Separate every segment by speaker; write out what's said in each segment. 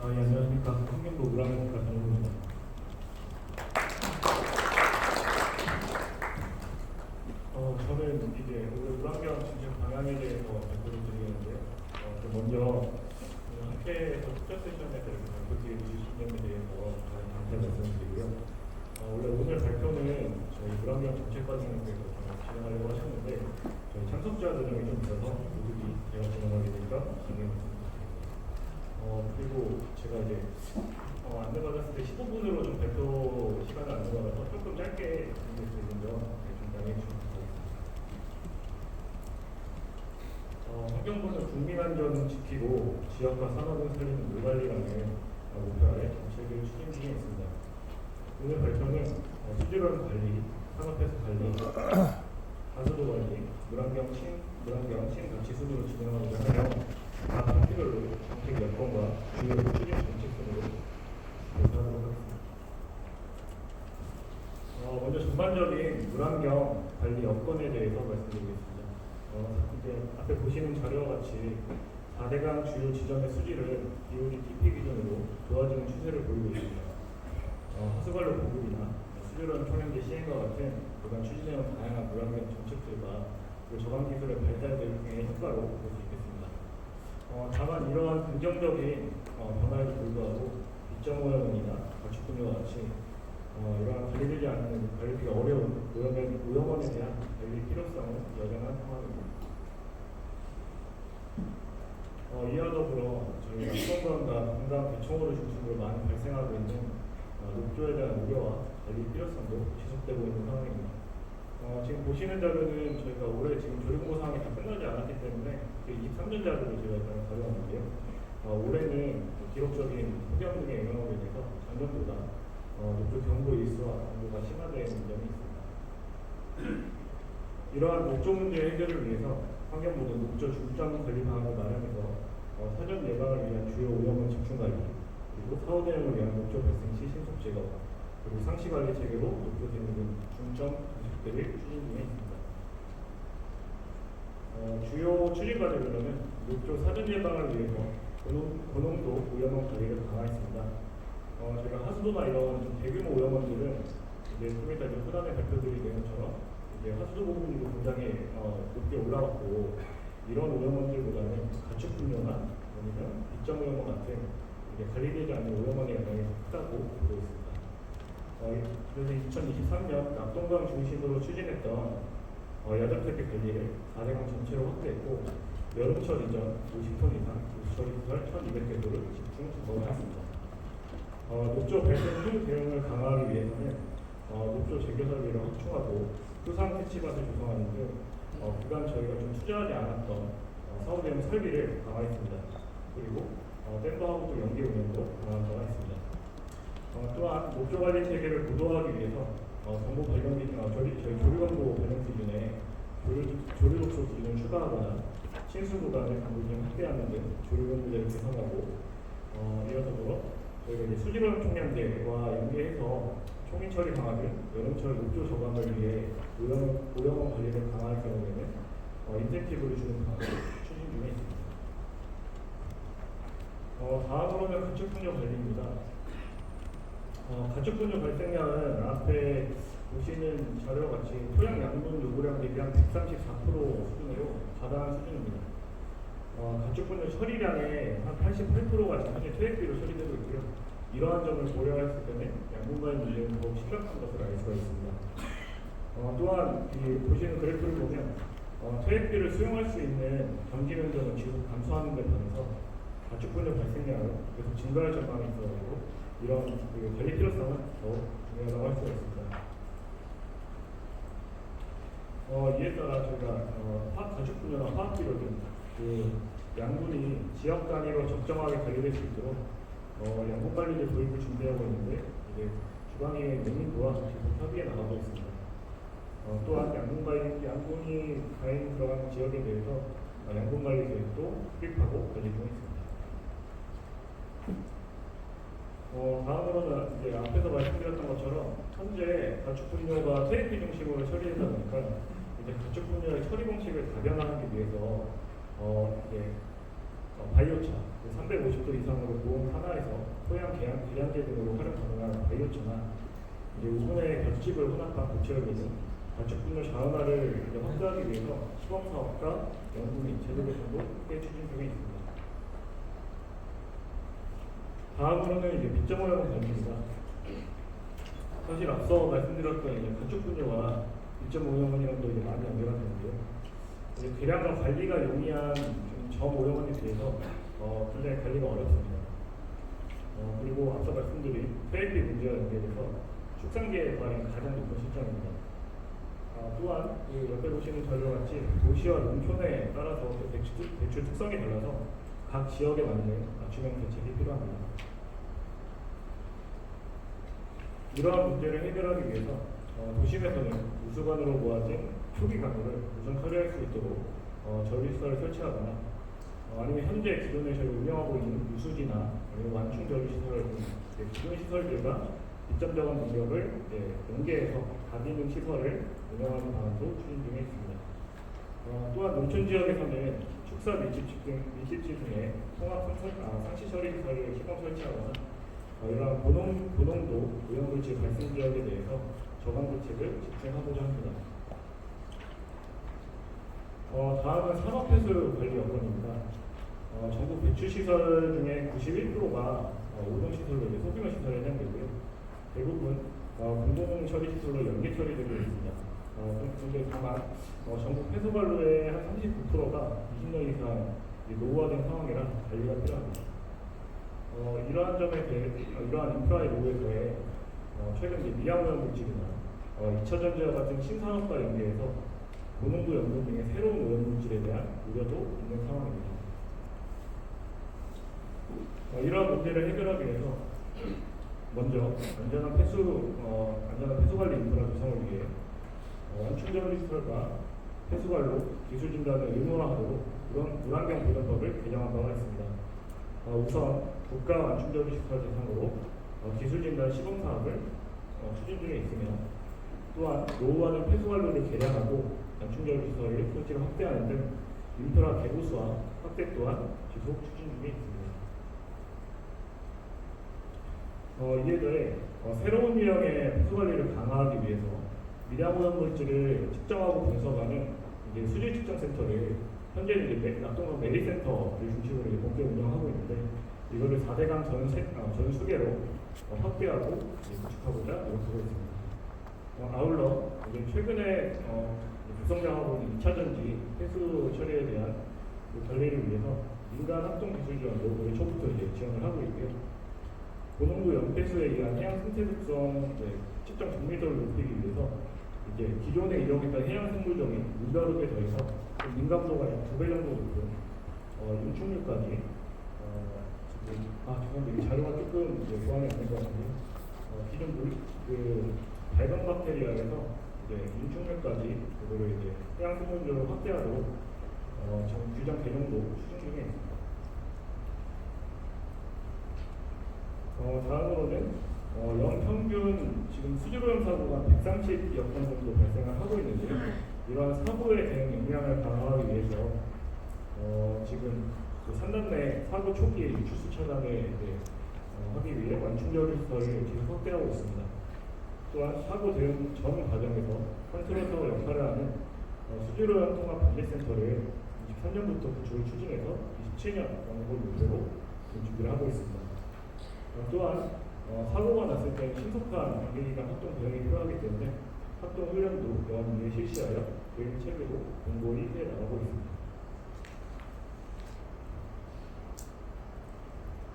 Speaker 1: 예, 안녕하십니까. 환경부 우람국가 전문입니다. 저는 이제 오늘 우람경 정책 방향에 대해서 발표를 드리겠는데요. 먼저 학회에서 투자 세션에서 이렇게 발표드린 주시점에 대해서 감사 말씀드리고요. 원래 오늘 발표는 저희 우람경 정책 과정에 대해서 진행하려고 하셨는데 저희 참석자 전형이 좀 있어서 모두이 제가 진행하게 되니까 진행 말씀드립니다. 그리고 제가 이제 안내받았을 때 15분으로 좀 발표 시간을 안내받아서 조금 짧게 진행될 수 있는 점 좀 양해해 주시면 감사하겠습니다. 환경부는 국민 안전을 지키고 지역과 산업을 살리는 물관리라는 목표하에 정책을 추진 중에 있습니다. 오늘 발표는 수질원 관리, 산업회수 관리, 하수도 관리, 물안경 신가치 순으로 진행하고자 하며 각 상태별로 정책 여건과 주요 추진 정책 순으로 발표하도록 하겠습니다. 먼저 전반적인 물안경 관리 여건에 대해서 말씀드리겠습니다. 이제 앞에 보시는 자료와 같이 4대강 주요 지점의 수질은 기온이 DP 기준으로 좋아지는 추세를 보이고 있습니다. 하수관로 보급이나 수질원 총량제 시행과 같은 그간 추진해온 다양한 물안경 정책들과 저감 기술의 발달 등의 효과로 볼 수 있겠습니다. 다만 이러한 긍정적인 변화에도 불구하고 2.5여건이나 가축분뇨와 같이 이러한 관리되지 않는 관리가 어려운 오염원에 대한 관리 필요성은 여전한 상황입니다. 이와 더불어 저희가 수도권과 분당 대청호를 중심으로 많이 발생하고 있는 녹조에 대한 우려와 관리 필요성도 지속되고 있는 상황입니다. 지금 보시는 자료는 저희가 올해 지금 조리공고 사항이 다 끝나지 않았기 때문에 23년 자료를 제가 일단 가져왔는데요. 올해는 기록적인 폭염 등의 영향으로 인해서 작년보다 녹조 경보 일수와 강도가 심화되는 점이 있습니다. 이러한 녹조 문제 해결을 위해서 환경부는 녹조 중점 관리 방안을 마련해서 사전 예방을 위한 주요 오염원 집중 관리, 그리고 사후 대응을 위한 녹조 발생 시 신속 제거, 그리고 상시 관리 체계로 녹조 대응 등 중점 정책들을 추진 중에 있습니다. 주요 추진 과제로는 녹조 사전 예방을 위해서 고농도 오염원 관리를 강화했습니다. 저희가 하수도나 이런 좀 대규모 오염원들은 이제 좀 이따 후단에 발표드리는 것처럼 이제 하수도 부분도 굉장히 높게 올라갔고, 이런 오염원들보다는 가축분뇨나 아니면 빗정 오염원 같은 관리되지 않는 오염원의 영향이 크다고 보고 있습니다. 그래서 2023년 낙동강 중심으로 추진했던 야전태피 관리를 4대강 전체로 확대했고, 여름철 이전 50톤 이상, 우수철 이전 1,200개도를 집중 점검했습니다. 녹조 발생 후 대응을 강화하기 위해서는 녹조 재교 설비를 확충하고 수상 퇴치밭을 조성하는 등 그간 저희가 좀 투자하지 않았던 사후 대응 설비를 강화했습니다. 그리고 댐버하고 또 연계 운영도 강화하도록 했습니다. 또한 녹조 관리 체계를 고도화하기 위해서 정보 발견 기준, 저희 조류광고 발견 기준에 조류독소 기준을 추가하거나 침수 구간을 강도를 확대하는 등 조류광고제를 개선하고, 이어 더불어 저희가 이제 수질원 총량제와 연계해서 총인 처리 방안을 여름철 녹조 저감을 위해 오염원 관리를 강화할 경우에는 인센티브를 주는 방안을 추진 중에 있습니다. 다음으로는 가축분뇨 관리입니다. 가축분뇨 발생량은 앞에 보시는 자료와 같이 토양 양분 요구량 대비 한 134% 수준으로 가다한 수준입니다. 가축분뇨 처리량의 한 88%가 지금 현재 퇴액비로 처리되고 있고요. 이러한 점을 고려했을 때는 양분과의 문제는 더욱 심각한 것을 알 수가 있습니다. 또한 보시는 그래프를 보면 퇴액비를 수용할 수 있는 경기 면적은 지속 감소하는 데 반해서 가축분뇨 발생량은 계속 증가할 전망이 있어서 이런 관리 필요성은 더욱 중요하다고 할 수가 있습니다. 이에 따라 저희가 가축분뇨나 화학비료 등 양분이 지역 단위로 적정하게 관리될 수 있도록 양분 관리제 도입을 준비하고 있는데, 이제 주방의 농민부와 계속 협의해 나가고 있습니다. 또한 양분이 과잉 들어가는 지역에 대해서 양분 관리 계획도 수립하고 관리 중에 있습니다. 다음으로는 이제 앞에서 말씀드렸던 것처럼 현재 가축분뇨가 퇴액비 중심으로 처리되다 보니까 이제 가축분뇨의 처리 공식을 다변화하기 위해서 이제 바이오차, 350도 이상으로 고온 산하에서 토양 계량제 등으로 활용 가능한 바이오차나 이제 우분의 볏짚을 혼합한 고체열기는 가축 분뇨 자원화를 이제 확대하기 위해서 시범 사업과 연구 및 제도 개선도 함께 추진 중에 있습니다. 다음으로는 이제 빗점 오염 관리입니다. 사실 앞서 말씀드렸던 이제 가축 분뇨와 빗점 오염원이랑도 이제 많이 연결가 되는데요. 이제 계량과 관리가 용이한 점 오염원에 비해서 굉장히 관리가 어렵습니다. 그리고 앞서 말씀드린 폐획비 문제와 연계돼서 축산계에 관한 가장 높은 실정입니다. 또한 옆에 보시는 자료와 같이 도시와 농촌에 따라서 배출 특성이 달라서 각 지역에 맞는 맞춤형 대책이 필요합니다. 이러한 문제를 해결하기 위해서 도심에서는 우수관으로 모아진 초기 강물을 우선 처리할 수 있도록 전리시설을 설치하거나 아니면 현재 기존에 저희 운영하고 있는 유수지나 아니면 완충 전리시설 등 기존 시설들과 빗점 저감 능력을 연계해서 다기능 시설을 운영하는 방안도 추진 중에 있습니다. 또한 농촌 지역에서는 축사 밀집지 등의 통합 상시 처리 시설을 시범 설치하거나 이러한 고농도 오염물질 발생 지역에 대해서 저감 대책을 집행하고자 합니다. 다음은 산업폐수 관리 여건입니다. 전국 배출시설 중에 91%가 오동시설로 소규모 시설에 해당되고요. 대부분 공공 처리 시설로 연계 처리되고 있습니다. 그런데 다만 전국 폐수관로의 한 39%가 20년 이상 노후화된 상황이라 관리가 필요합니다. 이러한 점에 대해 이러한 인프라의 노후에 더해 최근 미화오염 물질이나 2차 전지와 같은 신산업과 연계해서 고농도 연분 등의 새로운 오염 물질에 대한 우려도 있는 상황입니다. 이러한 문제를 해결하기 위해서 먼저 안전한 폐수 관리 인프라 구성을 위해 완충전리 시설과 폐수관로 기술 진단을 의무화하도록 그런 물환경 보전법을 개정한 바가 있습니다. 우선 국가 완충전리 시설 대상으로 기술 진단 시범 사업을 추진 중에 있으며 또한 노후화된 폐수관로를 개량하고 완충전리 시설의 설치를 확대하는 등 인프라 개보수와 확대 또한 지속 추진 중에 있습니다. 이에 더해 새로운 유형의 폐수 관리를 강화하기 위해서 미량오염 물질을 측정하고 분석하는 수질 측정 센터를 현재 낙동강 메리센터를 중심으로 본격 운영하고 있는데 이거를 4대강 전 수계로 확대하고 구축하고자 노력하고 있습니다. 아울러 최근에 구성장하고 2차 전지 폐수 처리에 대한 관리를 위해서 민간 합동 기술 지원도 올해 초부터 지원을 하고 있고요. 고농도 연폐수에 의한 해양 생태 특성 측정 정밀도를 높이기 위해서 기존에 이용했던 해양 생물종이 물벼룩에 더해서 민감도가 약 2배 정도 높은 윤충류까지 죄송합니다. 이 자료가 조금 보완이 안 된 것 같은데요. 기존 발광 박테리아에서 윤충류까지 그거를 해양 생물종을 확대하도록 규정 개정도 추진 중에 있습니다. 다음으로는 연평균 지금 수질오염 사고가 130여 건 정도 발생을 하고 있는데 이러한 사고의 대응 역량을 강화하기 위해서 지금 산단내 사고 초기에 유출수 차단을 하기 위해 완충전리 시설을 계속 확대하고 있습니다. 또한 사고 대응 전 과정에서 컨트롤터 역할을 하는 수질오염 통합 관리센터를 23년부터 구축을 추진해서 27년 완공을 목표로 준비를 하고 있습니다. 또한 사고가 났을 때 신속한 관계기관 합동 대응이 필요하기 때문에 합동 훈련도 대원위에 실시하여 대응 체계로 공고히 해 나가고 있습니다.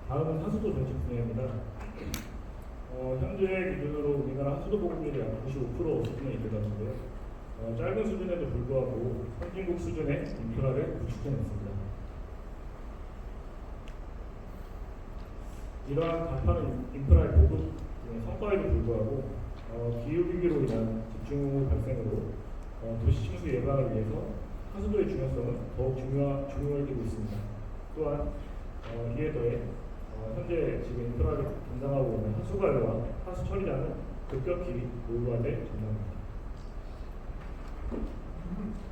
Speaker 1: 다음은 하수도 정책 분야입니다. 현재 기준으로 우리나라 하수도 보급률이 약 95% 수준에 이르렀는데요. 짧은 수준에도 불구하고 선진국 수준의 인프라를 구축해냈습니다. 이러한 간파는 인프라의 보급 성과에도 불구하고 기후위기로 인한 집중호우 발생으로 도시 침수 예방을 위해서 하수도의 중요성은 더욱 중요해지고 있습니다. 또한 이에 더해 현재 지금 인프라를 담당하고 있는 하수관로와 하수 처리장은 급격히 노후화될 전망입니다.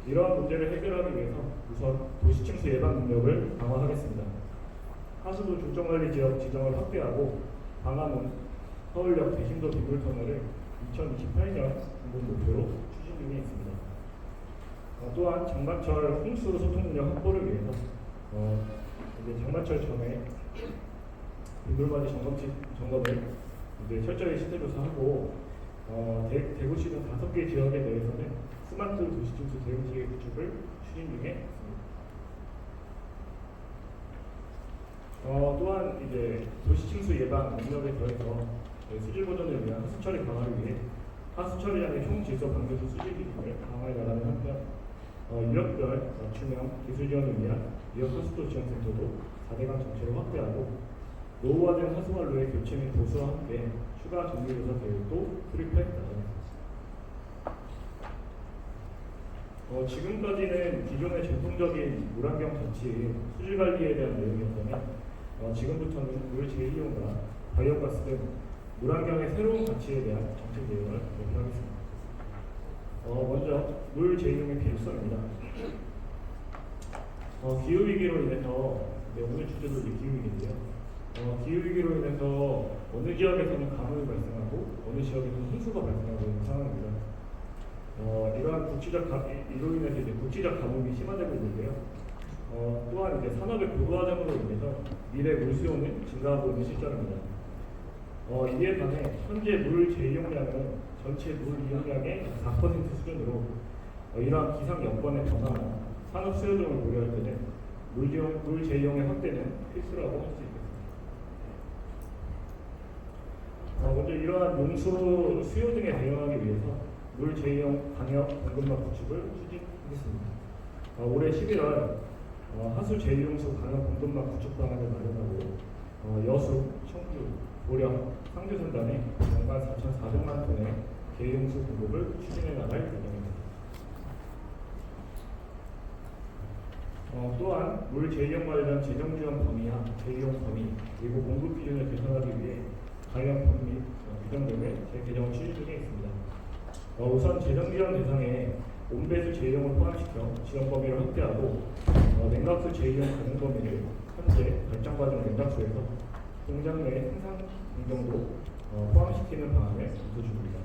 Speaker 1: 이러한 문제를 해결하기 위해서 우선 도시 침수 예방 능력을 강화하겠습니다. 하수도 조정관리 지역 지정을 확대하고 방암은 서울역 대심도 비굴터널을 2028년 준공 목표로 추진 중에 있습니다. 또한 장마철 홍수 소통 능력 확보를 위해서 이제 장마철 전에 빗물맞이 점검을 이제 철저히 시대 조사하고 대구시는 5개 지역에 대해서는 스마트 도시침수 대응체계 구축을 추진 중에 있습니다. 또한 이제 도시침수 예방 능력에 더해서 수질 보존을 위한 하수처리 강화를 위해 하수처리장의 총질서 방제수 수질 기준을 강화해 나가는 한편 유역별 맞춤형 기술 지원을 위한 유역 하수도 지원센터도 4대강 전체를 확대하고 노후화된 하수관로의 교체 및 보수와 함께 추가 정밀조사 계획도 수립해 나가겠습니다. 지금까지는 기존의 전통적인 물환경 장치의 수질 관리에 대한 내용이었다면 지금부터는 물 재이용과 바이오가스 등 물환경의 새로운 가치에 대한 정책 내용을 공유하겠습니다. 먼저 물 재이용의 필요성입니다. 기후위기로 인해서 오늘 주제도 이제 기후위기인데요. 기후위기로 인해서 어느 지역에서는 가뭄이 발생하고 어느 지역에서는 홍수가 발생하고 있는 상황입니다. 이러한 이로 인해서 이제 국지적 가뭄이 심화되고 있는데요. 또한 이제 산업의 고도화됨으로 인해서 미래 물 수요는 증가하고 있는 시점입니다. 이에 반해 현재 물 재이용량은 전체 물 이용량의 4% 수준으로 이러한 기상 여건의 변화나 산업 수요 등을 고려할 때는 물 재이용의 확대는 필수라고 할 수 있습니다. 먼저 이러한 용수 수요 등에 대응하기 위해서 물 재이용 방역 공급망 구축을 추진하겠습니다. 올해 11월 하수 재이용수 방역 공급망 구축 방안을 마련하고 여수, 청주, 보령, 상주 선단에 연간 4,400만 톤의 재이용수 공급을 추진해 나갈 예정입니다. 또한 물 재이용 관련 재정 지원 범위와 재이용 범위 그리고 공급 기준을 개선하기 위해 관련 법 및 규정 등을 재개정 추진 중에 있습니다. 우선 재정 지원 대상에 온배수 재이용을 포함시켜 지원 범위를 확대하고 냉각수 재이용 가능 범위를 현재 발전 과정 냉각수에서 공장 내 생산 공정도 포함시키는 방안을 검토 중입니다.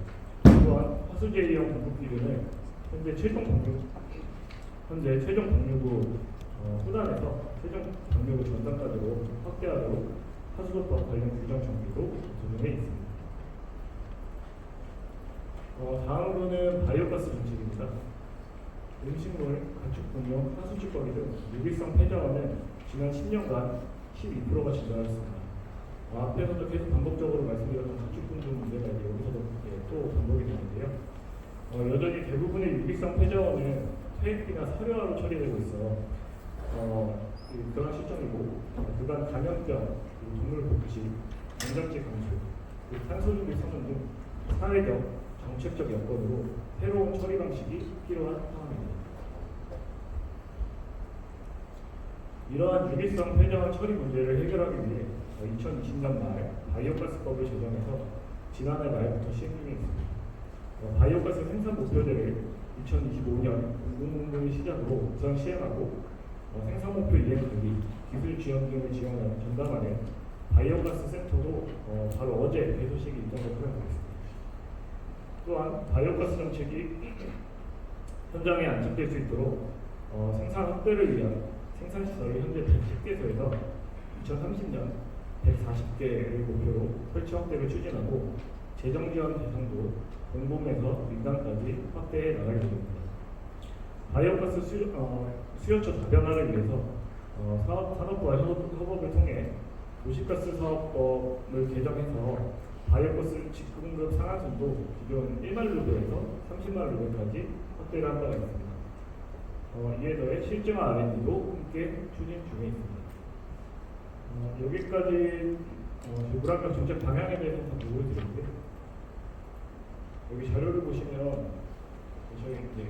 Speaker 1: 또한 하수 재이용 공급 기준을 현재 최종 방류구 후단에서 최종 방류구 전단까지로 확대하도록 하수도법 관련 규정 정비도 검토 중에 있습니다. 다음으로는 바이오가스 정책입니다. 음식물, 가축분용, 하수찌꺼기 등 유기성 폐자원은 지난 10년간 12%가 증가했습니다. 앞에서도 계속 반복적으로 말씀드렸던 가축분용 문제가 이제 여기서도 또 반복이 되는데요. 여전히 대부분의 유기성 폐자원은 퇴액비나 사료화로 처리되고 있어 그런 실정이고 그간 감염병, 동물 복지, 영양제 감소, 탄소중립 선언 등 사회적, 정책적 여건으로 새로운 처리 방식이 필요한 상황입니다. 이러한 유기성 폐자원 처리 문제를 해결하기 위해 2020년 말 바이오가스법을 제정해서 지난해 말부터 시행 중에 있습니다. 바이오가스 생산 목표제를 2025년 공공운동을 시작으로 우선 시행하고 생산 목표 이행 관리, 기술 지원 등을 지원하는 전담하는 바이오가스 센터도 바로 어제 개소식이 있던 것으로 알고 있습니다. 또한 바이오가스 정책이 현장에 안착될 수 있도록 생산 확대를 위한 생산시설이 현재 110개소에서 2030년 140개를 목표로 설치 확대를 추진하고 재정 지원 대상도 공공에서 민간까지 확대해 나갈 예정입니다. 바이오가스 수요처 다변화를 위해서 산업부와 협업을 통해 도시가스 사업법을 개정해서 바이오가스 직공급 상한선도 기존 1만 루베에서 30만 루베까지 확대를 한 바가 있습니다. 이에 더해 실증화 R&D도 함께 추진 중에 있습니다. 여기까지 물환경 정책 방향에 대해서 보고 드렸는데 여기 자료를 보시면 저희 이제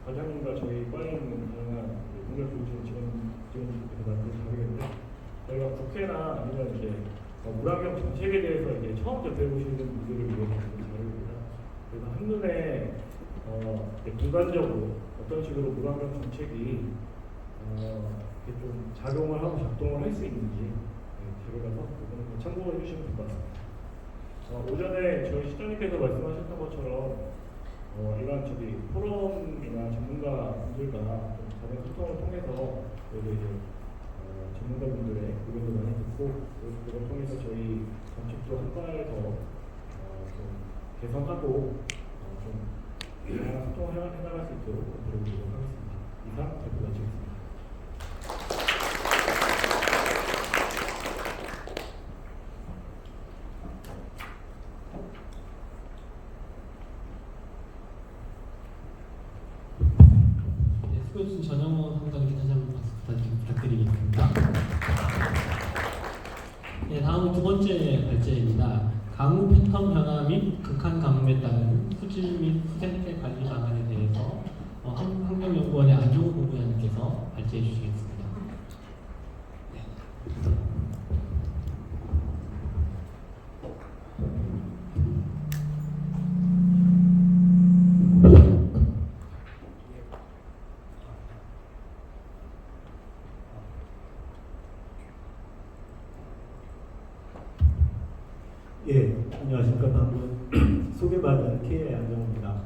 Speaker 1: 과장님과 저희 과에 있는 다양한 공격 교육진 직원들께서 만든 자료인데 저희가 국회나 아니면 이제 물환경 정책에 대해서 이제 처음 접해보시는 분들을 위해서 만든 자료입니다. 그래서 한눈에 분간적으로 어떤 식으로 물환경 정책이 좀 작용을 하고 작동을 할 수 있는지 자료라서 그거는 참고해 주시면 될 것 같습니다. 오전에 저희 시장님께서 말씀하셨던 것처럼 이런 포럼이나 전문가분들과 좀 자료 소통을 통해서 그래도 이제 전문가분들의 의견도 많이 듣고 그걸 통해서 저희 정책도 한 발 더 좀 개선하고 좀 다양한 소통을 해나갈 수 있도록 노력하도록 하겠습니다. 이상 발표 마치겠습니다.
Speaker 2: 수고해주신 전영호 상담께 다시 한번 박수 부탁드리겠습니다. 네, 다음은 두 번째 발제입니다. 강우 패턴 변화 및 극한 가뭄에 따른 수질 및 수생태 관리 방안에 대해서 환경연구원의 안종호 본부장님께서 발제해 주시겠습니다.
Speaker 3: 예, 안녕하십니까. 방금 소개받은 K의 안정호입니다.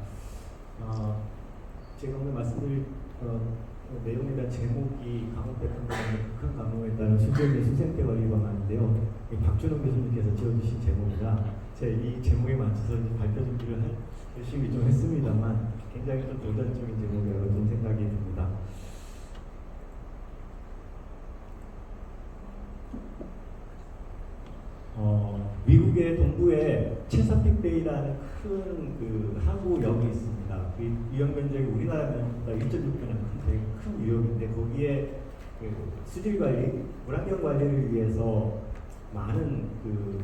Speaker 3: 제가 오늘 말씀드릴 내용에 대한 제목이 강우 패턴 극한 가뭄에 따른 수질 및 수생태 관리 방안인데요. 박준호 교수님께서 지어주신 제목이라 제가 이 제목에 맞춰서 발표 준비를 열심히 좀 했습니다만 굉장히 좀 도전적인 제목이라고 좀 생각이 듭니다. 미국의 동부에 체사픽 베이라는 큰 항구역이 있습니다. 그 유역 면적이 우리나라보다 1.6배나 큰 유역인데 거기에 수질 관리, 물환경 관리를 위해서 많은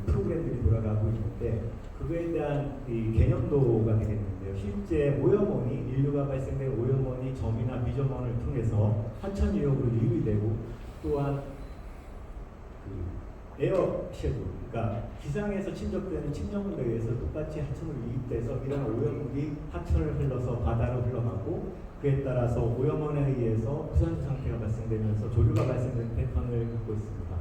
Speaker 3: 프로그램들이 돌아가고 있는데 그거에 대한 개념도가 되겠는데요. 실제 오염원이 인류가 발생된 오염원이 점이나 미점원을 통해서 하천 유역으로 유입되고 또한 에어쉐도, 그러니까 기상에서 침적되는 침전물에 의해서 똑같이 하천으로 유입돼서 이런 오염물이 하천을 흘러서 바다로 흘러가고 그에 따라서 오염원에 의해서 부산수 상태가 발생되면서 조류가 발생되는 패턴을 갖고 있습니다.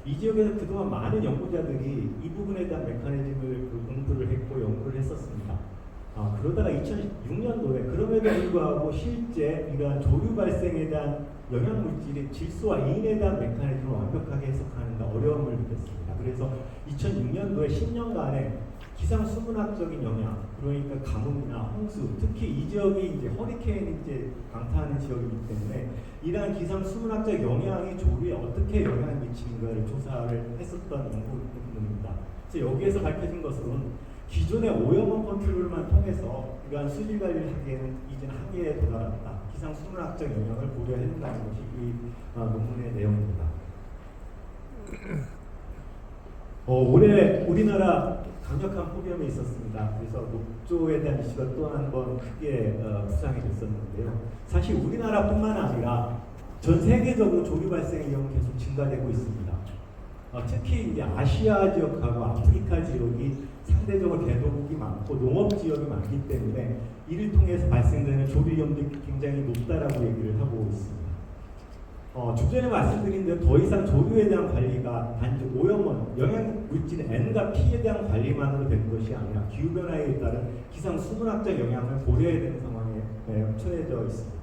Speaker 3: 이 지역에서 그동안 많은 연구자들이 이 부분에 대한 메커니즘을 공부를 했고 연구를 했었습니다. 그러다가 2006년도에 그럼에도 불구하고 실제 이러한 조류 발생에 대한 영향물질의 질소와 인에 대한 메커니즘을 완벽하게 해석하는 데 어려움을 느꼈습니다. 그래서 2006년도에 10년간의 기상 수문학적인 영향, 그러니까 가뭄이나 홍수, 특히 이 지역이 이제 허리케인이 이제 강타하는 지역이기 때문에 이러한 기상 수문학적 영향이 조류에 어떻게 영향을 미치는가를 조사를 했었던 연구입니다. 그래서 여기에서 밝혀진 것은 기존의 오염원 컨트롤만 통해서 이러한 수질 관리를 하기에는 이제는 한계에 도달했다. 기상 수문학적 영향을 고려해야 된다는 것이 이 논문의 내용입니다. 올해 우리나라 강력한 폭염이 있었습니다. 그래서 녹조에 대한 이슈가 또 한 번 크게 부상이 됐었는데요. 사실 우리나라뿐만 아니라 전 세계적으로 조류 발생의 위험은 계속 증가되고 있습니다. 특히 이제 아시아 지역하고 아프리카 지역이 상대적으로 개도국이 많고 농업 지역이 많기 때문에 이를 통해서 발생되는 조류 위험도 굉장히 높다라고 얘기를 하고 있습니다. 주전에 말씀드린 대로 더 이상 조류에 대한 관리가 단지 오염원, 영양물질 N과 P에 대한 관리만으로 되는 것이 아니라 기후변화에 따른 기상 수문학적 영향을 고려해야 되는 상황에 처해져 있습니다.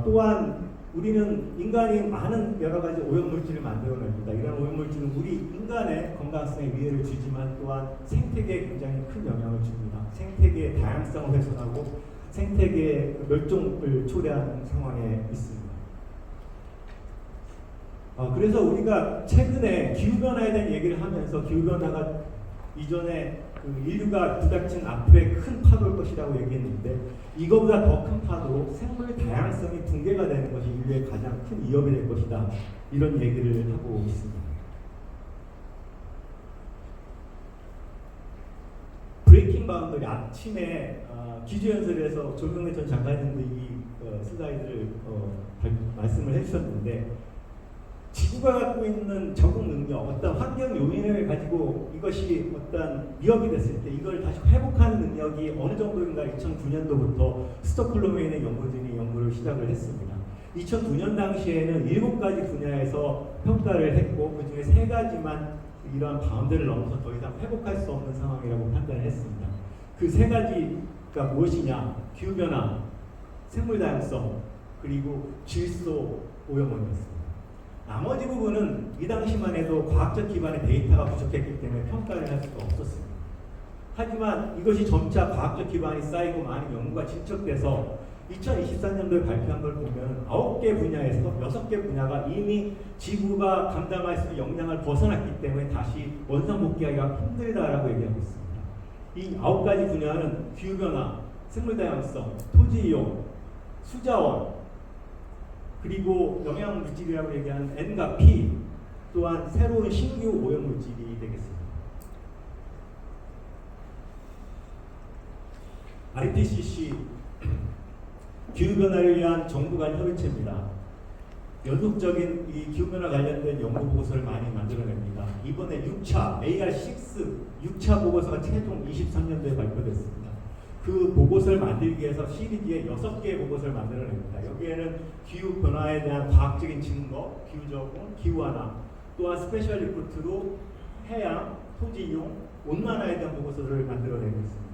Speaker 3: 또한 우리는 인간이 많은 여러 가지 오염물질을 만들어냅니다. 이런 오염물질은 우리 인간의 건강성에 위해를 주지만 또한 생태계에 굉장히 큰 영향을 줍니다. 생태계의 다양성을 훼손하고 생태계의 멸종을 초래하는 상황에 있습니다. 그래서 우리가 최근에 기후변화에 대한 얘기를 하면서 기후변화가 이전에 인류가 부닥친 앞으로의 큰 파도일 것이라고 얘기했는데 이거보다 더 큰 파도로 생물 다양성이 붕괴가 되는 것이 인류의 가장 큰 위협이 될 것이다. 이런 얘기를 하고 있습니다. 브레이킹 바운더리 아침에 기주연설에서 조경래 전 장관님도 이 슬라이드를 말씀을 해주셨는데 지구가 갖고 있는 적응 능력, 어떤 환경 요인을 가지고 이것이 어떤 위협이 됐을 때 이걸 다시 회복하는 능력이 어느 정도인가 2009년도부터 스톡홀름에 있는 연구진이 연구를 시작을 했습니다. 2009년 당시에는 7가지 분야에서 평가를 했고 그 중에 3가지만 이러한 바운드를 넘어서 더 이상 회복할 수 없는 상황이라고 판단을 했습니다. 그 3가지가 무엇이냐? 기후변화, 생물다양성, 그리고 질소 오염원이었습니다. 나머지 부분은 이 당시만 해도 과학적 기반의 데이터가 부족했기 때문에 평가를 할 수가 없었습니다. 하지만 이것이 점차 과학적 기반이 쌓이고 많은 연구가 진척돼서 2023년도에 발표한 걸 보면 9개 분야에서 6개 분야가 이미 지구가 감당할 수 있는 역량을 벗어났기 때문에 다시 원상복귀하기가 힘들다라고 얘기하고 있습니다. 이 9가지 분야는 기후변화, 생물다양성, 토지이용, 수자원, 그리고 영양물질이라고 얘기하는 N과 P, 또한 새로운 신규 오염물질이 되겠습니다. IPCC 기후변화를 위한 정부 간 협의체입니다. 연속적인 이 기후변화 관련된 연구 보고서를 많이 만들어냅니다. 이번에 6차 AR6 6차 보고서가 최종 23년도에 발표됐습니다. 그 보고서를 만들기 위해서 시리즈의 6개의 보고서를 만들어냅니다. 여기에는 기후변화에 대한 과학적인 증거, 기후적응, 기후완화, 또한 스페셜 리포트로 해양, 토지 이용, 온난화에 대한 보고서를 만들어내고 있습니다.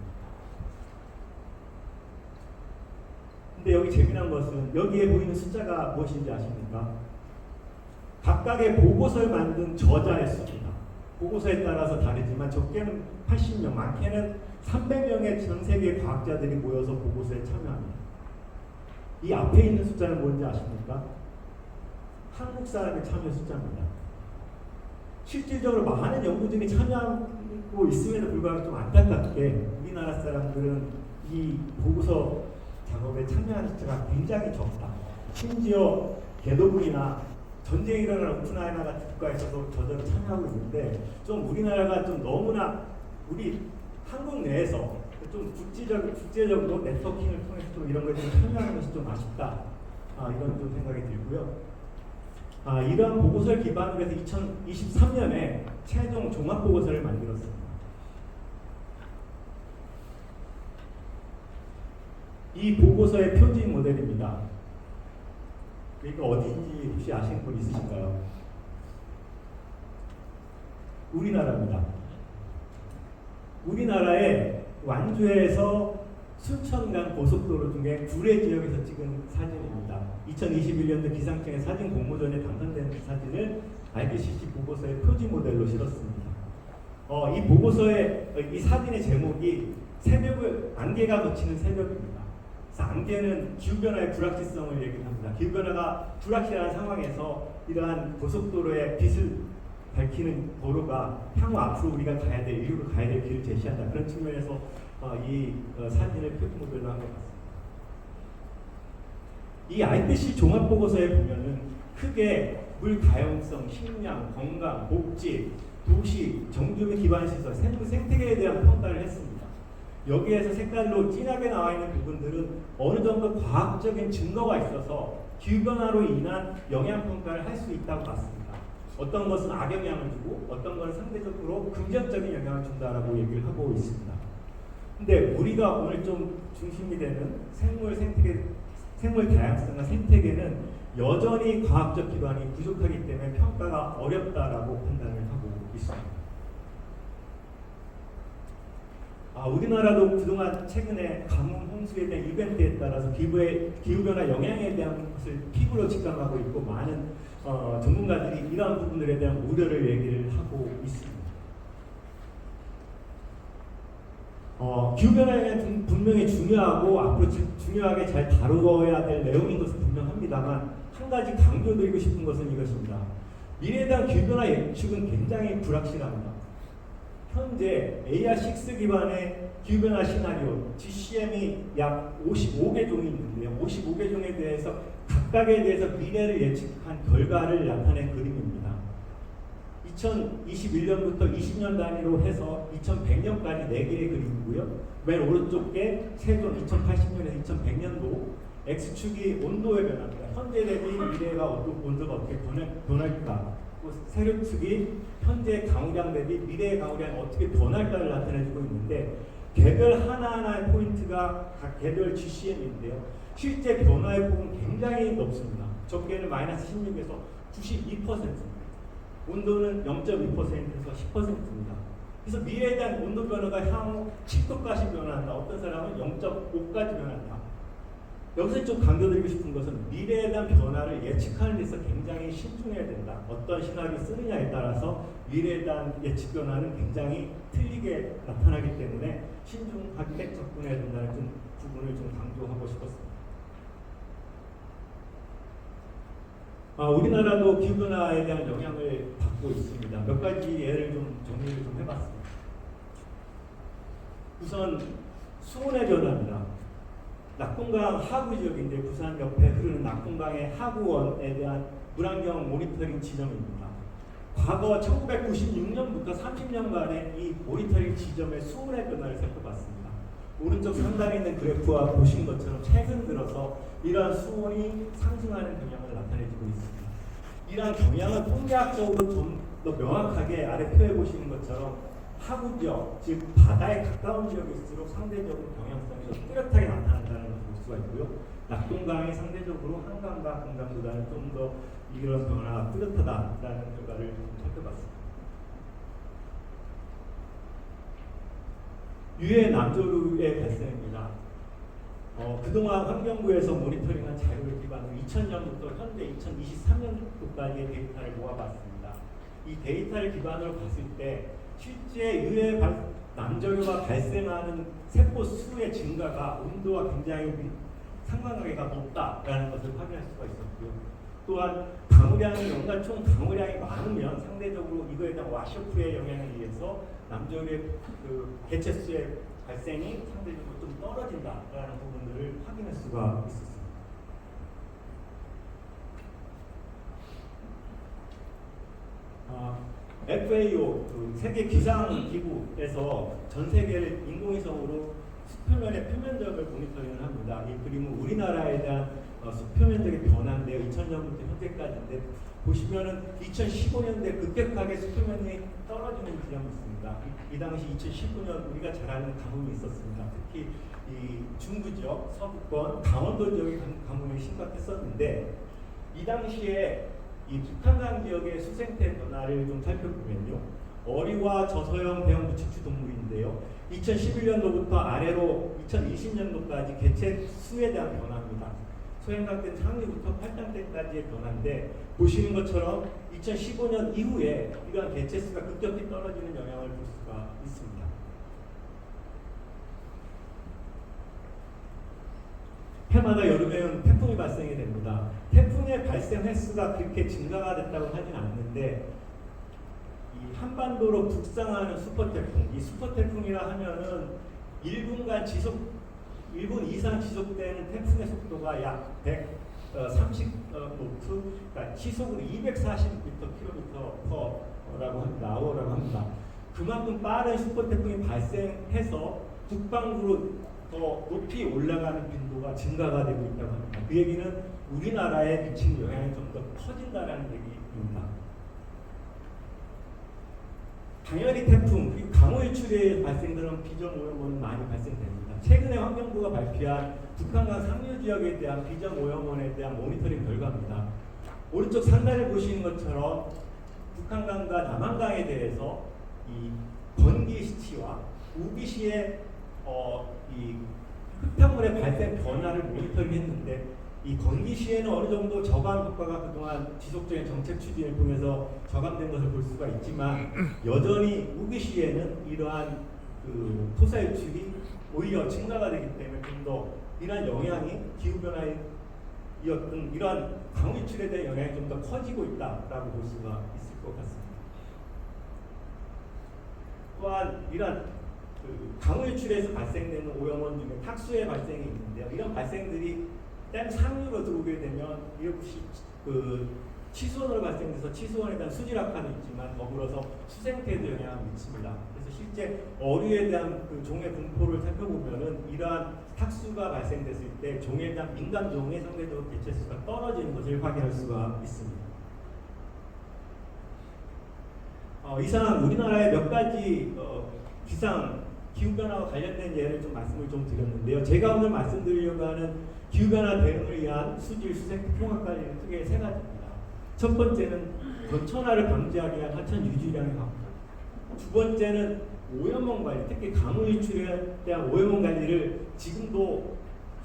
Speaker 3: 근데 여기 재미난 것은 여기에 보이는 숫자가 무엇인지 아십니까? 각각의 보고서를 만든 저자의 수입니다. 보고서에 따라서 다르지만 적게는 80명, 많게는 300명의 전 세계 과학자들이 모여서 보고서에 참여합니다. 이 앞에 있는 숫자는 뭔지 아십니까? 한국 사람의 참여 숫자입니다. 실질적으로 많은 연구진이 참여하고 있음에도 불구하고 좀 안타깝게 우리나라 사람들은 이 보고서 작업에 참여하는 숫자가 굉장히 적다. 심지어 개도국이나 전쟁이 일어나는 우크라이나 같은 국가에서도 저절로 참여하고 있는데 좀 우리나라가 좀 너무나 우리 한국 내에서 좀 국제적으로 네트워킹을 통해서 좀 이런 것에 참여하는 것이 좀 아쉽다. 이런 좀 생각이 들고요. 이러한 보고서를 기반으로 해서 2023년에 최종 종합 보고서를 만들었습니다. 이 보고서의 표지 모델입니다. 이거 어디인지 혹시 아시는 분 있으신가요? 우리나라입니다. 우리나라의 완주에서 순천간 고속도로 중에 구례 지역에서 찍은 사진입니다. 2021년도 기상청의 사진 공모전에 당선된 사진을 IPCC 보고서의 표지 모델로 실었습니다. 이 보고서의 이 사진의 제목이 새벽을 안개가 덮치는 새벽입니다. 그래서 안개는 기후변화의 불확실성을 얘기합니다. 기후변화가 불확실한 상황에서 이러한 고속도로의 빛을 밝히는 도로가 향후 앞으로 우리가 가야 될 인류가 가야 될 길을 제시한다. 그런 측면에서 이 사진을 표지 모델로 한 것 같습니다. 이 IPCC 종합 보고서에 보면은 크게 물 다양성, 식량, 건강, 복지, 도시, 정주 및 기반 시설, 생태계에 대한 평가를 했습니다. 여기에서 색깔로 진하게 나와 있는 부분들은 어느 정도 과학적인 증거가 있어서 기후변화로 인한 영향 평가를 할 수 있다고 봤습니다. 어떤 것은 악영향을 주고 어떤 것은 상대적으로 긍정적인 영향을 준다라고 얘기를 하고 있습니다. 근데 우리가 오늘 좀 중심이 되는 생물 다양성과 생태계는 여전히 과학적 기반이 부족하기 때문에 평가가 어렵다라고 판단을 하고 있습니다. 우리나라도 그동안 최근에 가뭄, 홍수에 대한 이벤트에 따라서 기후변화 영향에 대한 것을 피부로 직감하고 있고 많은 전문가들이 이러한 부분들에 대한 우려를 얘기를 하고 있습니다. 기후변화는 분명히 중요하고 앞으로 중요하게 잘 다루어야 될 내용인 것은 분명합니다만 한 가지 강조드리고 싶은 것은 이것입니다. 미래에 대한 기후변화 예측은 굉장히 불확실합니다. 현재 AR6 기반의 기후변화 시나리오 GCM이 약 55개 종이 있는데요. 55개 종에 대해서 각각에 대해서 미래를 예측한 결과를 나타낸 그림입니다. 2021년부터 20년 단위로 해서 2100년까지 4개의 그림이고요. 맨 오른쪽 게 세종 2080년에서 2100년도 X축이 온도의 변화입니다. 현재 대비 미래가 온도가 어떻게 변할까? 세류축이 현재 강우량 대비 미래의 강우량이 어떻게 변할까를 나타내주고 있는데 개별 하나하나의 포인트가 각 개별 GCM인데요. 실제 변화의 폭은 굉장히 높습니다. 적게는 마이너스 16에서 92%입니다. 온도는 0.2%에서 10%입니다. 그래서 미래에 대한 온도 변화가 향후 10도까지 변화한다. 어떤 사람은 0.5까지 변한다. 여기서 좀 강조드리고 싶은 것은 미래에 대한 변화를 예측하는 데서 굉장히 신중해야 된다. 어떤 시나리오 쓰느냐에 따라서 미래에 대한 예측 변화는 굉장히 틀리게 나타나기 때문에 신중하게 접근해야 된다는 좀 부분을 좀 강조하고 싶었습니다. 우리나라도 기후변화에 대한 영향을 받고 있습니다. 몇 가지 예를 좀 정리를 좀 해봤습니다. 우선 수온의 변화입니다. 낙동강 하구 지역인데 부산 옆에 흐르는 낙동강의 하구원에 대한 물안경 모니터링 지점입니다. 과거 1996년부터 30년간의 이 모니터링 지점의 수온의 변화를 살펴봤습니다. 오른쪽 상단에 있는 그래프와 보신 것처럼 최근 들어서 이러한 수온이 상승하는 경향을 나타내주고 있습니다. 이러한 경향은 통계학적으로 좀 더 명확하게 아래 표에 보시는 것처럼 하구 지역, 즉 바다에 가까운 지역일수록 상대적으로 경향성이 더 뚜렷하게 나타난다는 것을 볼 수가 있고요. 낙동강이 상대적으로 한강과 금강보다는 좀 더 이런 변화가 뚜렷하다라는 결과를 살펴봤습니다. 유해 남조류의 발생입니다. 그동안 환경부에서 모니터링한 자료를 기반으로 2000년부터 현재 2023년도까지의 데이터를 모아봤습니다. 이 데이터를 기반으로 봤을 때 실제 유해 남조류가 발생하는 세포 수의 증가가 온도와 굉장히 상관관계가 높다라는 것을 확인할 수가 있었고요. 또한 강우량이 연간 총 강우량이 많으면 상대적으로 이거에 대한 와셔프의 영향에 의해서 남조류의 그 개체수의 발생이 상대적으로 좀 떨어진다라는 부분들을 확인할 수가 있었습니다. FAO 그 세계 기상기구에서 전 세계를 인공위성으로 수표면의 표면적을 모니터링을 합니다. 이 그림은 우리나라에 대한 수표면적의 변화인데요. 2000년부터 현재까지인데 보시면은 2015년대 급격하게 수표면이 떨어지는 지점이 있습니다. 이 당시 2019년 우리가 잘 아는 가뭄이 있었습니다. 특히 이 중부 지역, 서부권, 강원도 지역의 가뭄이 심각했었는데 이 당시에 이 북한강 지역의 수생태 변화를 좀 살펴보면요. 어리와 저소형 대형 무척추 동물인데요. 2011년도부터 아래로 2020년도까지 개체 수에 대한 변화입니다. 소행강 때 상류부터 팔당 때까지의 변화인데 보시는 것처럼 2015년 이후에 이러한 개체 수가 급격히 떨어지는 영향을 볼 수가 있습니다. 해마다 여름에는 태풍이 발생이 됩니다. 태풍의 발생 횟수가 그렇게 증가가 됐다고 하진 않는데 이 한반도로 북상하는 슈퍼태풍, 이 슈퍼태풍이라 하면은 1분 이상 지속되는 태풍의 속도가 약 130노트, 그러니까 시속으로 240km/h라고 합니다. 아워라고 합니다. 그만큼 빠른 슈퍼태풍이 발생해서 북방구로 더 높이 올라가는 빈도가 증가가 되고 있다고 합니다. 그 얘기는 우리나라에 미치는 영향이 좀 더 커진다라는 얘기입니다. 당연히 태풍 그리고 강우 일출에 발생되는 비정오염원은 많이 발생됩니다. 최근에 환경부가 발표한 북한강 상류 지역에 대한 비정오염원에 대한 모니터링 결과입니다. 오른쪽 상단을 보시는 것처럼 북한강과 남한강에 대해서 이 건기 시치와 우기 시의 이 흙탕물의 발생 변화를 모니터링했는데 이 건기 시에는 어느 정도 저감 효과가 그동안 지속적인 정책 추진을 통해서 저감된 것을 볼 수가 있지만 여전히 우기 시에는 이러한 그 토사 유출이 오히려 증가가 되기 때문에 좀 더 이러한 영향이 기후 변화이었던 이러한 강우 유출에 대한 영향이 좀 더 커지고 있다라고 볼 수가 있을 것 같습니다. 또한 이러한 강우 유출에서 발생되는 오염원 중에 탁수의 발생이 있는데요. 이런 발생들이 댐 상류로 들어오게 되면 이렇게 치수원으로 발생돼서 치수원에 대한 수질 악화도 있지만 더불어서 수생태에도 영향을 미칩니다. 그래서 실제 어류에 대한 그 종의 분포를 살펴보면은 이러한 탁수가 발생됐을 때 종에 대한 민감 종의 상대적으로 개체수가 떨어지는 것을 확인할 수가 있습니다. 이상 우리나라의 몇 가지 기후변화와 관련된 예를 좀 말씀을 좀 드렸는데요. 제가 오늘 말씀드리려고 하는 기후변화 대응을 위한 수질 수색 통합 관리는 크게 세 가지입니다. 첫 번째는 건천화를 방지하기 위한 하천 유지량의 확보. 두 번째는 오염원 관리, 특히 강우 유출에 대한 오염원 관리를 지금도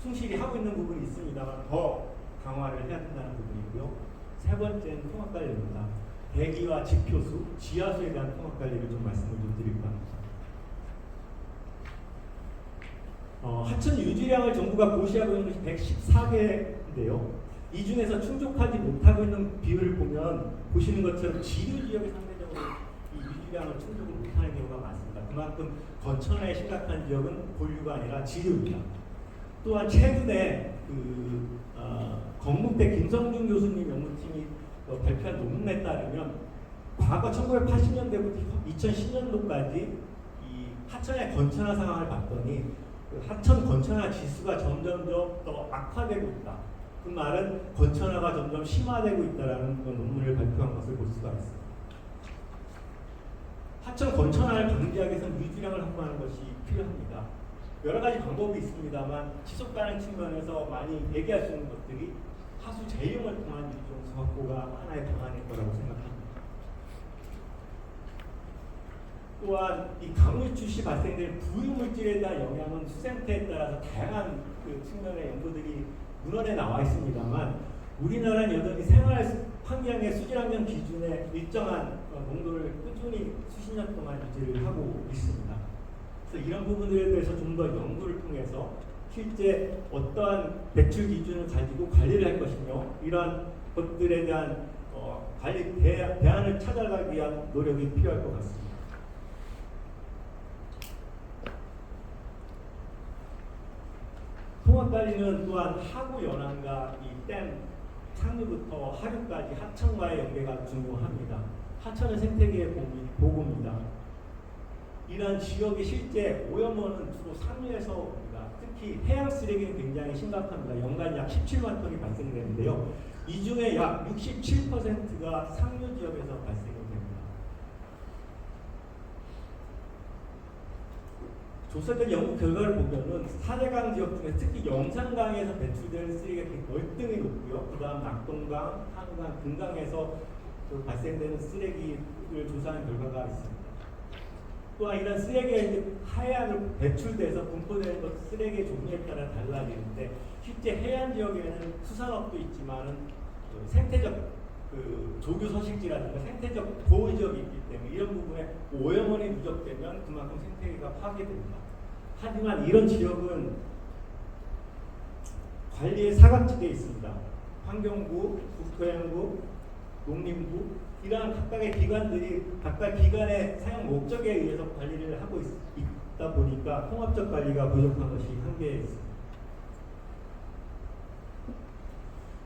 Speaker 3: 충실히 하고 있는 부분이 있습니다만 더 강화를 해야 된다는 부분이고요. 세 번째는 통합 관리입니다. 대기와 지표수, 지하수에 대한 통합 관리를 좀 말씀을 좀 드릴까 합니다. 하천 유지량을 정부가 고시하고 있는 것이 114개인데요. 이 중에서 충족하지 못하고 있는 비율을 보면 보시는 것처럼 지류 지역이 상대적으로 이 유지량을 충족을 못하는 경우가 많습니다. 그만큼 건천화에 심각한 지역은 본류가 아니라 지류입니다. 또한 최근에 건국대 김성준 교수님 연구팀이 발표한 논문에 따르면 과거 1980년대부터 2010년도까지 이 하천의 건천화 상황을 봤더니 하천 건천화 지수가 점점 더 악화되고 있다. 그 말은 건천화가 점점 심화되고 있다라는 논문을 발표한 것을 볼 수가 있습니다. 하천 건천화를 방지하기 위해서는 유지량을 확보하는 것이 필요합니다. 여러 가지 방법이 있습니다만 지속 가능 측면에서 많이 얘기할 수 있는 것들이 하수 재이용을 통한 유지용수 확보가 하나의 방안일 거라고 생각합니다. 또한 이 강유출 시 발생되는 부유물질에 대한 영향은 수생태에 따라서 다양한 측면의 연구들이 문헌에 나와 있습니다만 우리나라는 여전히 생활 환경의 수질환경 기준에 일정한 농도를 꾸준히 수십 년 동안 유지를 하고 있습니다. 그래서 이런 부분들에 대해서 좀 더 연구를 통해서 실제 어떠한 배출 기준을 가지고 관리를 할 것이며 이러한 것들에 대한 관리 대안을 찾아가기 위한 노력이 필요할 것 같습니다. 통합관리는 또한 하구 연안과 이 댐 상류부터 하류까지 하천과의 연계가 중요합니다. 하천은 생태계의 보고입니다. 이러한 지역이 실제 오염원은 주로 상류에서 옵니다. 특히 해양 쓰레기는 굉장히 심각합니다. 연간 약 17만 톤이 발생되는데요. 이 중에 약 67%가 상류 지역에서 발생이 됩니다. 조사된 연구 결과를 보면은 4대강 지역 중에 특히 영산강에서 배출되는 쓰레기가 월등히 높고요. 그 다음 낙동강, 한강, 금강에서 발생되는 쓰레기를 조사한 결과가 있습니다. 또한 이런 쓰레기가 하양으로 배출돼서 분포되는 것 쓰레기의 종류에 따라 달라지는데 실제 해안 지역에는 수산업도 있지만은 생태적 조류 서식지라든가 생태적 보호 지역이 있기 때문에 이런 부분에 오염원이 누적되면 그만큼 생태계가 파괴됩니다. 하지만 이런 지역은 관리의 사각지대에 있습니다. 환경부, 국토해양부, 농림부 이러한 각각의 기관들이 각각 기관의 사용 목적에 의해서 관리를 하고 있다 보니까 통합적 관리가 부족한 것이 한계에 있습니다.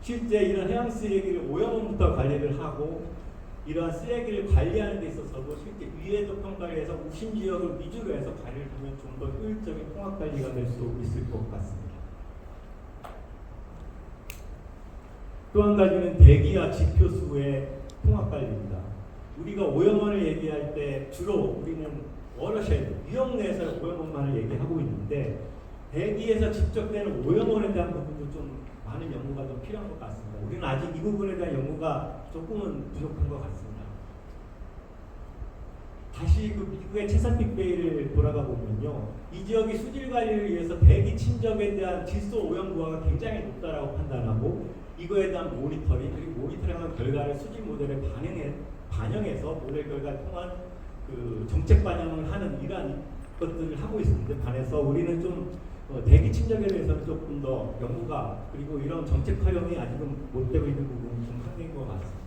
Speaker 3: 실제 이런 해양 쓰레기를 오염원부터 관리를 하고 이러한 쓰레기를 관리하는 데 있어서도 실제 위해적 평가에서 우심 지역을 위주로 해서 관리를 하면 좀 더 효율적인 통합 관리가 될 수 있을 것 같습니다. 또 한 가지는 대기와 지표수의 통합 관리입니다. 우리가 오염원을 얘기할 때 주로 우리는 워터쉐드, 유역 내에서 오염원만을 얘기하고 있는데 대기에서 직접되는 오염원에 대한 부분도 좀 많은 연구가 좀 필요한 것 같습니다. 우리는 아직 이 부분에 대한 연구가 조금은 부족한 것 같습니다. 다시 그 미국의 체사픽 베이를 돌아가 보면요, 이 지역이 수질 관리를 위해서 대기 침접에 대한 질소 오염 부하가 굉장히 높다라고 판단하고 이거에 대한 모니터링 그리고 모니터링한 결과를 수질 모델에 반영해서 모델 결과를 통한 그 정책 반영을 하는 이러한 것들을 하고 있는데 반해서 우리는 좀 대기 침접에 대해서는 조금 더 연구가 그리고 이런 정책 활용이 아직은 못 되고 있는 부분이 좀 한계인 것 같습니다.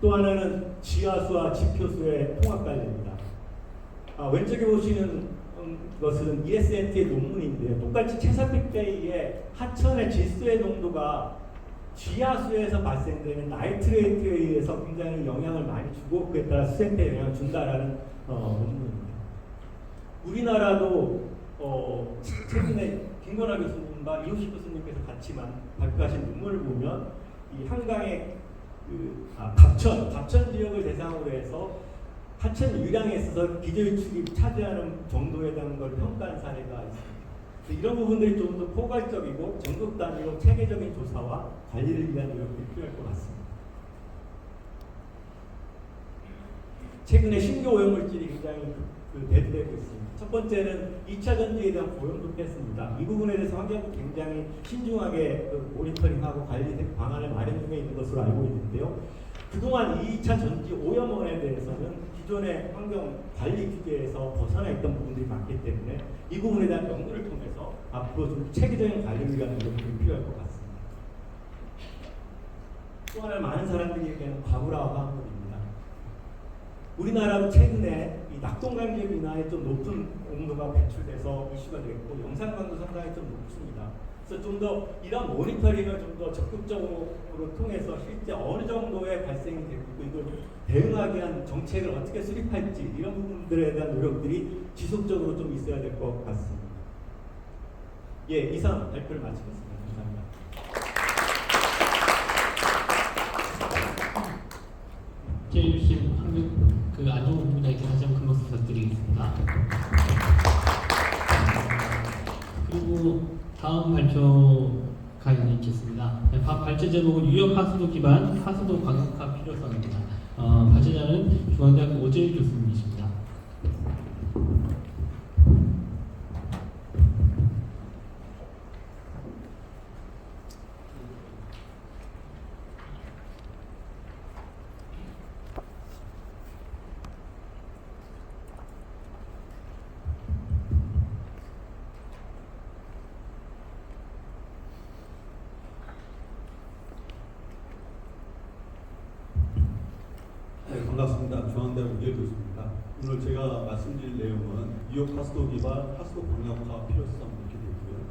Speaker 3: 또 하나는 지하수와 지표수의 통합 관리입니다. 왼쪽에 보시는 것은 ESNT의 논문인데요. 똑같이 체사픽 베이의 하천의 질소의 농도가 지하수에서 발생되는 나이트레이트에 의해서 굉장히 영향을 많이 주고 그에 따라 수생태에 영향을 준다라는 논문입니다. 우리나라도 최근에 김건하 교수님과 이호식 교수님께서 같이만 발표하신 논문을 보면 이 한강의 갑천 지역을 대상으로 해서 하천 유량에 있어서 기저유축이 차지하는 정도에 대한 걸 평가한 사례가 있습니다. 이런 부분들이 좀 더 포괄적이고 전국 단위로 체계적인 조사와 관리를 위한 노력이 필요할 것 같습니다. 최근에 신규 오염물질이 굉장히 대두되고 있습니다. 첫 번째는 2차 전지에 대한 고용도 뺐습니다. 이 부분에 대해서 환경부 굉장히 신중하게 모니터링하고 관리 방안을 마련 중에 있는 것으로 알고 있는데요. 그동안 2차 전지 오염원에 대해서는 기존의 환경 관리 규제에서 벗어나 있던 부분들이 많기 때문에 이 부분에 대한 연구를 통해서 앞으로 좀 체계적인 관리를 위한 노력이 필요할 것 같습니다. 또 하나 많은 사람들에게는 과부라와 화학물입니다. 우리나라도 최근에 이 낙동강제 인하에 좀 높은 온도가 배출돼서 이슈가 됐고 영산강도 상당히 좀 높습니다. 그래서 좀 더 이런 모니터링을 좀 더 적극적으로 통해서 실제 어느 정도의 발생이 되고 이걸 대응하기 위한 정책을 어떻게 수립할지 이런 부분들에 대한 노력들이 지속적으로 좀 있어야 될 것 같습니다. 예, 이상 발표를 마치겠습니다. 감사합니다.
Speaker 2: 제주신 안종호 본부장님께 다시 한번 큰 박수 부탁드리겠습니다. 그리고 다음 발표가 있겠습니다. 발제 제목은 유역 하수도 기반 하수도 과학화 필요성입니다. 발제자는 중앙대학교 오재일 교수님이십니다.
Speaker 4: 네, 반갑습니다. 중앙대학 오재일 교수입니다. 오늘 제가 말씀드릴 내용은 유역 하수도 기반 하수도 광역화 필요성 이렇게 되고요.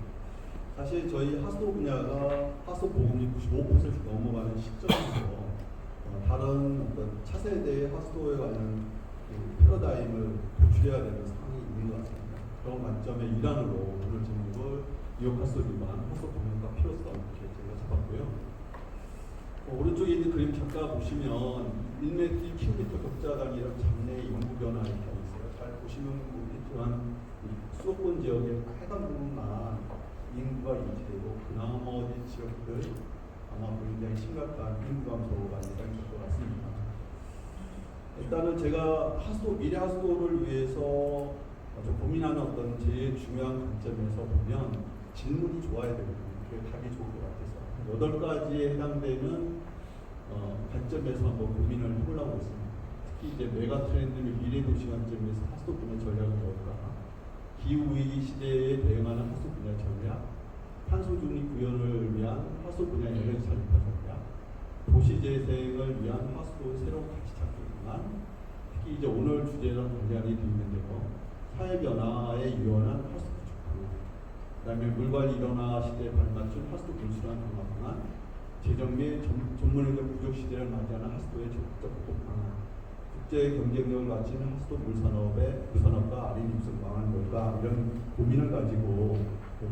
Speaker 4: 사실 저희 하수도 분야가 하수도 보급률 95% 넘어가는 시점에서 다른 어떤 차세대의 하수도에 관한 패러다임을 도출해야 되는 상황이 있는 것 같습니다. 그런 관점의 일환으로 오늘 제목을 유역 하수도 기반 하수도 광역화 필요성 이렇게 제가 잡았고요. 오른쪽에 있는 그림 잠깐 보시면 1m km 격자단위랑 장내 인구 변화 이렇게 있어요. 잘 보시면 보겠지만 수도권 지역의 해당 부분만 인구가 유지되고 그 나머지 지역들 아마 굉장히 심각한 인구 감소가 예상될 것 같습니다. 일단은 제가 미래 하수도를 위해서 좀 고민하는 어떤 제일 중요한 관점에서 보면 질문이 좋아야 되거든요. 그게 답이 좋을 것 같아서 8가지에 해당되는 관점에서 한번 고민을 해보려고 했습니다. 특히 이제 메가 트렌드를 미래 도시 관점에서 하수도 분야 전략은 뭘까? 기후 위기 시대에 대응하는 하수도 분야 전략, 탄소 중립 구현을 위한 하수도 분야 에너지 자립화 전략, 도시 재생을 위한 하수도 새로운 가치 찾기 방안, 특히 이제 오늘 주제랑 관련이 되어 있는데요. 사회 변화에 유연한 하수도 구축, 그다음에 물관리 일원화 시대에 발맞춘 하수도 분수란 강화 방안, 재정 및 전문의적 부족 시대를 맞이하는 하수도의 적극적 극복 방안, 국제 경쟁력을 갖추는 하수도 물산업과 아린 육성 방안 뭘까 이런 고민을 가지고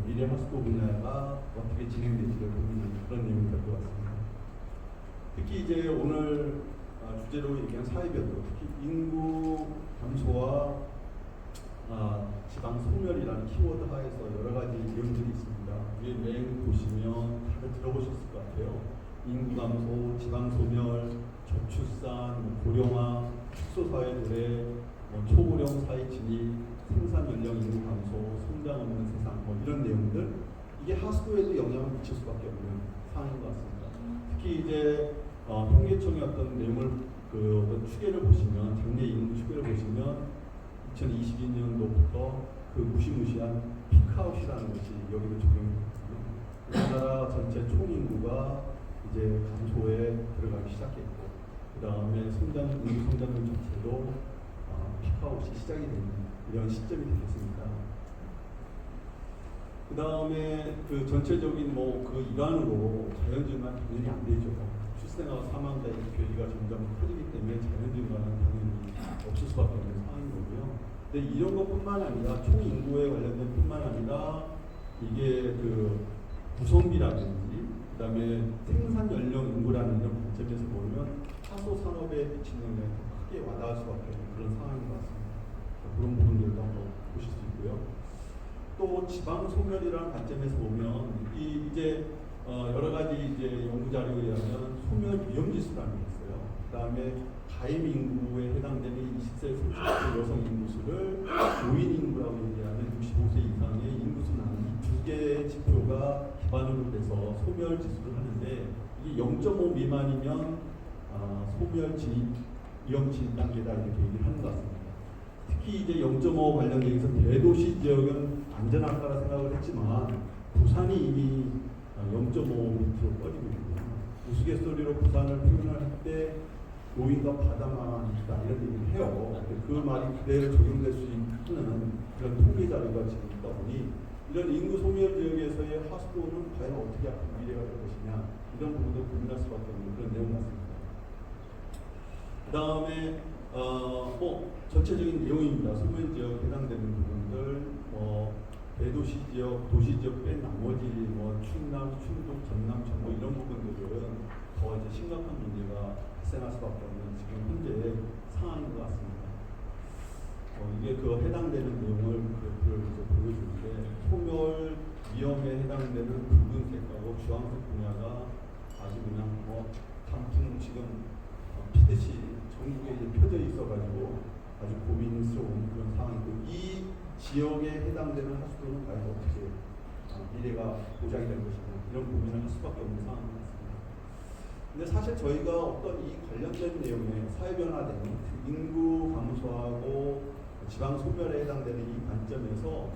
Speaker 4: 미래 하수도 분야가 어떻게 진행될지를 고민하는 그런 내용이 될 것 같습니다. 특히 이제 오늘 주제로 얘기한 사회 변동, 특히 인구 감소와 지방 소멸이라는 키워드 하에서 여러 가지 내용들이 있습니다. 위에 내용 보시면 다들 들어보셨을 것 같아요. 인구 감소, 지방 소멸, 저출산, 고령화, 축소 사회 도래, 초고령 사회 진입, 생산 연령 인구 감소, 성장 없는 세상 이런 내용들 이게 하수도에도 영향을 미칠 수밖에 없는 상황인 것 같습니다. 특히 이제 통계청의 어떤 내용을 어떤 추계를 보시면 장래 인구 추계를 보시면 2022년도부터 그 무시무시한 피크아웃이라는 것이 여기도 적용되거든요. 우리나라 전체 총인구가 이제 감소에 들어가기 시작했고, 그 다음에 인구 성장률 자체도 피크아웃이 시작이 되는 이런 시점이 되겠습니다. 그 다음에 그 전체적인 그 일환으로 자연증만 당연히 안 되죠. 출생아와 사망자의 괴리가 점점 커지기 때문에 자연증과는 당연히 없을 수밖에 없는 상황인 거고요. 근데 이런 것뿐만 아니라 총 인구에 관련된 뿐만 아니라 이게 그 구성비라든지 그다음에 생산 연령 인구라는 이런 관점에서 보면 하수 산업에 미치는 영향이 더 크게 와닿을 수밖에 없는 그런 상황인 것 같습니다. 그런 부분들도 한번 보실 수 있고요. 또 지방 소멸이라는 관점에서 보면 이제 여러 가지 이제 연구 자료에 의하면 소멸 위험 지수라는 게 있어요. 그다음에 가임 인구에 해당되는 20세 30세 여성 인구수를 노인 인구라고 얘기하는 65세 이상의 인구수는 이 두 개의 지표가 기반으로 돼서 소멸 지수를 하는데 이게 0.5 미만이면 소멸 진입 위험 진입 단계다 이렇게 얘기를 하는 것 같습니다. 특히 이제 0.5 관련돼서 대도시 지역은 안전할까라 생각을 했지만 부산이 이미 0.5 밑으로 꺼지고 있거든요. 우스갯소리로 부산을 표현할 때 노인과 바다만 있다 이런 얘기를 해요. 그 말이 그대로 적용될 수 있는 그런 통계 자료가 지금 있다 보니 이런 인구 소멸 지역에서의 하수도는 과연 어떻게 앞으로 미래가 될 것이냐 이런 부분도 고민할 수밖에 없는 그런 내용 같습니다. 그 다음에 전체적인 내용입니다. 소멸 지역 해당되는 부분들, 대도시 지역, 도시 지역 뺀 나머지 충남, 충북, 전남, 전북 이런 부분들은 더 이제 심각한 문제가 발생할 수밖에 없는 지금 현재 상황인 것 같습니다. 이게 그 해당되는 내용을 그래프를 이제 보여주는데 소멸 위험에 해당되는 붉은색하고 주황색 분야가 아주 그냥 단풍 지금 피듯이 전국에 이제 펴져 있어가지고 아주 고민스러운 그런 상황이고 이 지역에 해당되는 하수도는 과연 어떻게 미래가 보장이 될 것이냐 이런 고민을 할 수밖에 없는 상황인 것 같습니다. 근데 사실 저희가 어떤 이 관련된 내용에 사회변화되는 인구 감소하고 지방 소멸에 해당되는 이 관점에서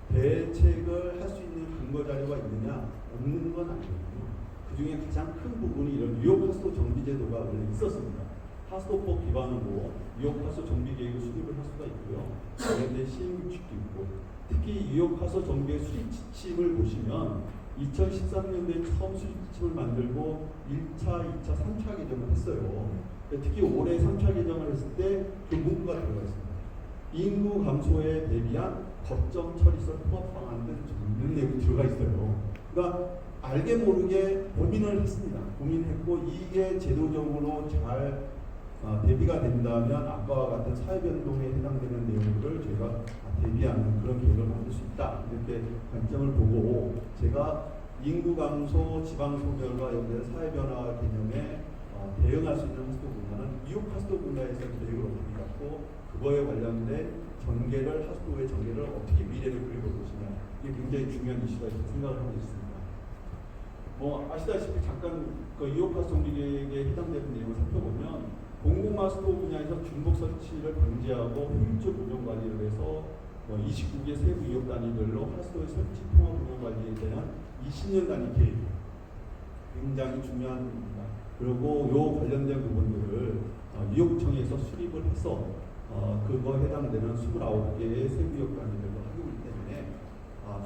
Speaker 4: 대책을 할 수 있는 근거 자료가 있느냐 없는 건 아니거든요. 그 중에 가장 큰 부분이 이런 뉴욕 하수도 정비 제도가 원래 있었습니다. 하수도법 기반으로 뉴욕 하수도 정비 계획을 수립을 할 수가 있고요. 그런데 시행 규칙도 있고 특히 뉴욕 하수도 정비의 수립 지침을 보시면 2013년도에 처음 수립 지침을 만들고 1차, 2차, 3차 개정을 했어요. 특히 올해 3차 개정을 했을 때 그 문구가 들어가 있습니다. 인구 감소에 대비한 거점 처리설 통합 방안 등 이런 내용이 들어가 있어요. 그러니까 알게 모르게 고민을 했습니다. 고민했고 이게 제도적으로 잘 대비가 된다면 아까와 같은 사회 변동에 해당되는 내용들을 저희가 대비하는 그런 계획을 만들 수 있다. 이렇게 관점을 보고 제가 인구 감소, 지방 소멸과 연계된 사회 변화 개념에 대응할 수 있는 하수도 분야는 뉴욕 하수도 분야에서 계획을 어떻게 갖고 그거에 관련된 하수도의 전개를 어떻게 미래를 그려볼 것이냐 이게 굉장히 중요한 이슈가 있다고 생각을 하고 있습니다. 아시다시피 잠깐 그 뉴욕 하수도 정비 계획에 해당되는 내용을 살펴보면 공공하수도 분야에서 중복 설치를 방지하고 효율적 운영 관리를 해서 29개 세부 이용 단위별로 하수도의 설치 통합 운영 관리에 대한 20년 단위 계획 굉장히 중요한 부분입니다. 그리고 요 관련된 부분들을 뉴욕청에서 수립을 해서 그거 해당되는 29개의 세부 이용 단위별로 하고 있기 때문에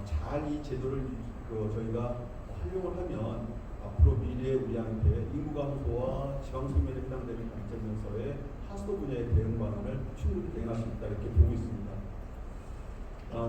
Speaker 4: 잘 이 제도를 저희가 활용을 하면 앞으로 미래에 우리한테 인구 감소와 지방 소멸에 해당되는 관점에서의 하수도 분야의 대응 방안을 충분히 대응할 수 있다 이렇게 보고 있습니다.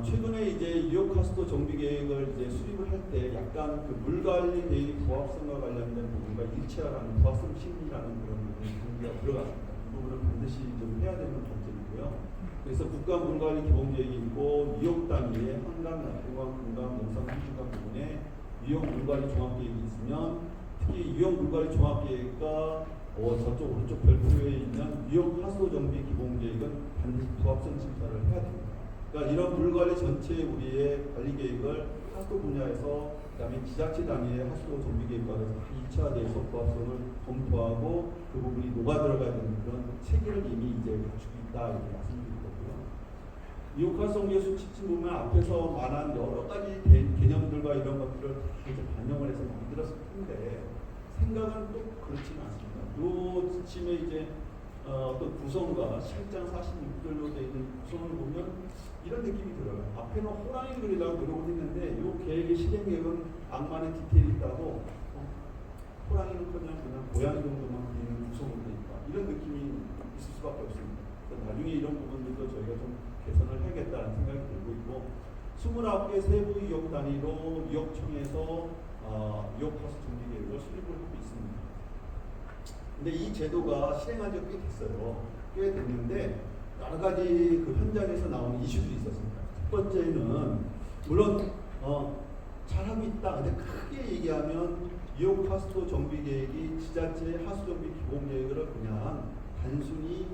Speaker 4: 최근에 이제 뉴욕 하수도 정비 계획을 이제 수립을 할 때 약간 그 물 관리 계획 부합성과 관련된 부분과 일치하라는 부합성 심리라는 그런 부분이 분기가 들어갔습니다. 이 부분은 반드시 좀 해야 되는 관점이고요. 그래서 국가 물 관리 기본 계획이 있고 뉴욕 단위의 한강, 낙동강, 금강, 영상, 한중강 부분에 뉴욕 물관리 종합계획이 있으면 특히 뉴욕 물관리 종합계획과 저쪽 오른쪽 별표에 있는 뉴욕 하수도 정비 기본계획은 반드시 부합성 심사를 해야 됩니다. 그러니까 이런 물관리 전체 우리의 관리 계획을 하수도 분야에서 그다음에 지자체 단위의 하수도 정비 계획과 2차돼서 부합성을 검토하고 그 부분이 녹아 들어가야 되는 그런 체계를 이미 이제 갖추고 있다 이렇게 말씀드릴 거고요. 뉴욕 하수도 정비 수치침 보면 앞에서 말한 여러 가지 개념들과 이런 것들을 이제 반영을 해서 만들었을 텐데 생각은 또 그렇지는 않습니다. 이 지침에 이제 어떤 구성과 실장 46절로 되어 있는 구성을 보면 이런 느낌이 들어요. 앞에는 호랑이 그리려고 노력을 했는데 이 계획의 실행 계획은 악만의 디테일이 있다고 호랑이는커녕 그냥 고양이 정도만 그리는 구성으로 되어 있다. 이런 느낌이 있을 수밖에 없습니다. 나중에 이런 부분들도 저희가 좀 개선을 해야겠다는 생각이 들고 있고 29개 세부 이용 단위로 뉴욕청에서 뉴욕 하수 정비 계획을 수립을 하고 있습니다. 근데 이 제도가 실행한 지 꽤 됐어요. 됐는데 여러 가지 그 현장에서 나오는 이슈들이 있었습니다. 첫 번째는 물론 잘하고 있다. 근데 크게 얘기하면 뉴욕 하수도 정비 계획이 지자체의 하수 정비 기본 계획을 그냥 단순히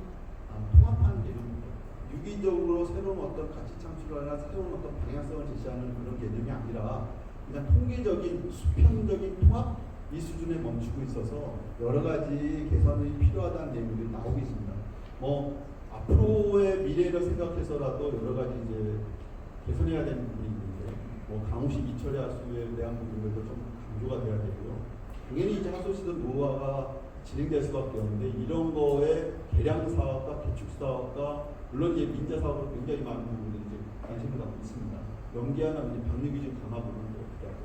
Speaker 4: 통합하는 개념입니다. 유기적으로 새로운 어떤 가치 창출하거나 새로운 어떤 방향성을 제시하는 그런 개념이 아니라 그냥 통계적인 수평적인 통합 이 수준에 멈추고 있어서 여러 가지 개선이 필요하다는 내용들이 나오고 있습니다. 뭐 앞으로의 미래를 생각해서라도 여러 가지 이제 개선해야 되는 부분이 있는데 뭐 강우식 이철의 하수에 대한 부분들도 좀 강조가 돼야 되고요. 당연히 이제 하수시설 노후화가 진행될 수밖에 없는데 이런 거에 개량 사업과 개축 사업과 물론 이제 민자 사업으로 굉장히 많은 부분들이 이제 관심을 갖고 있습니다. 연기하는 이제 방류 기준 강화 부분도 어떻게 하고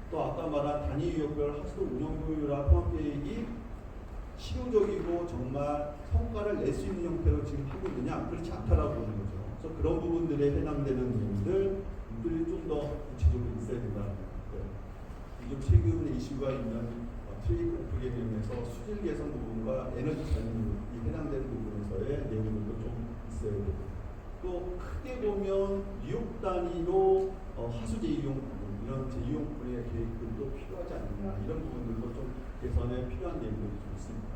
Speaker 4: 또 아까 말한 단위 유역별 하수도 운영 효율화 통합 계획이 실효적이고 정말 성과를 낼 수 있는 형태로 지금 하고 있느냐 그렇지 않다라고 보는 거죠. 그래서 그런 부분들에 해당되는 내용들이 좀 더 구체적으로 있어야 된다는 거예요. 요즘 최근 이슈가 있는 트레이드 오프 개념에서 수질 개선 부분과 에너지 전략이 해당되는 부분에서의 내용들도 좀 있어야 되고 또 크게 보면 뉴욕 단위로 하수 제이용 부분 이런 제이용 분야의 계획들도 필요하지 않느냐 이런 부분들도 좀 개선에 필요한 내용들이 좀 있습니다.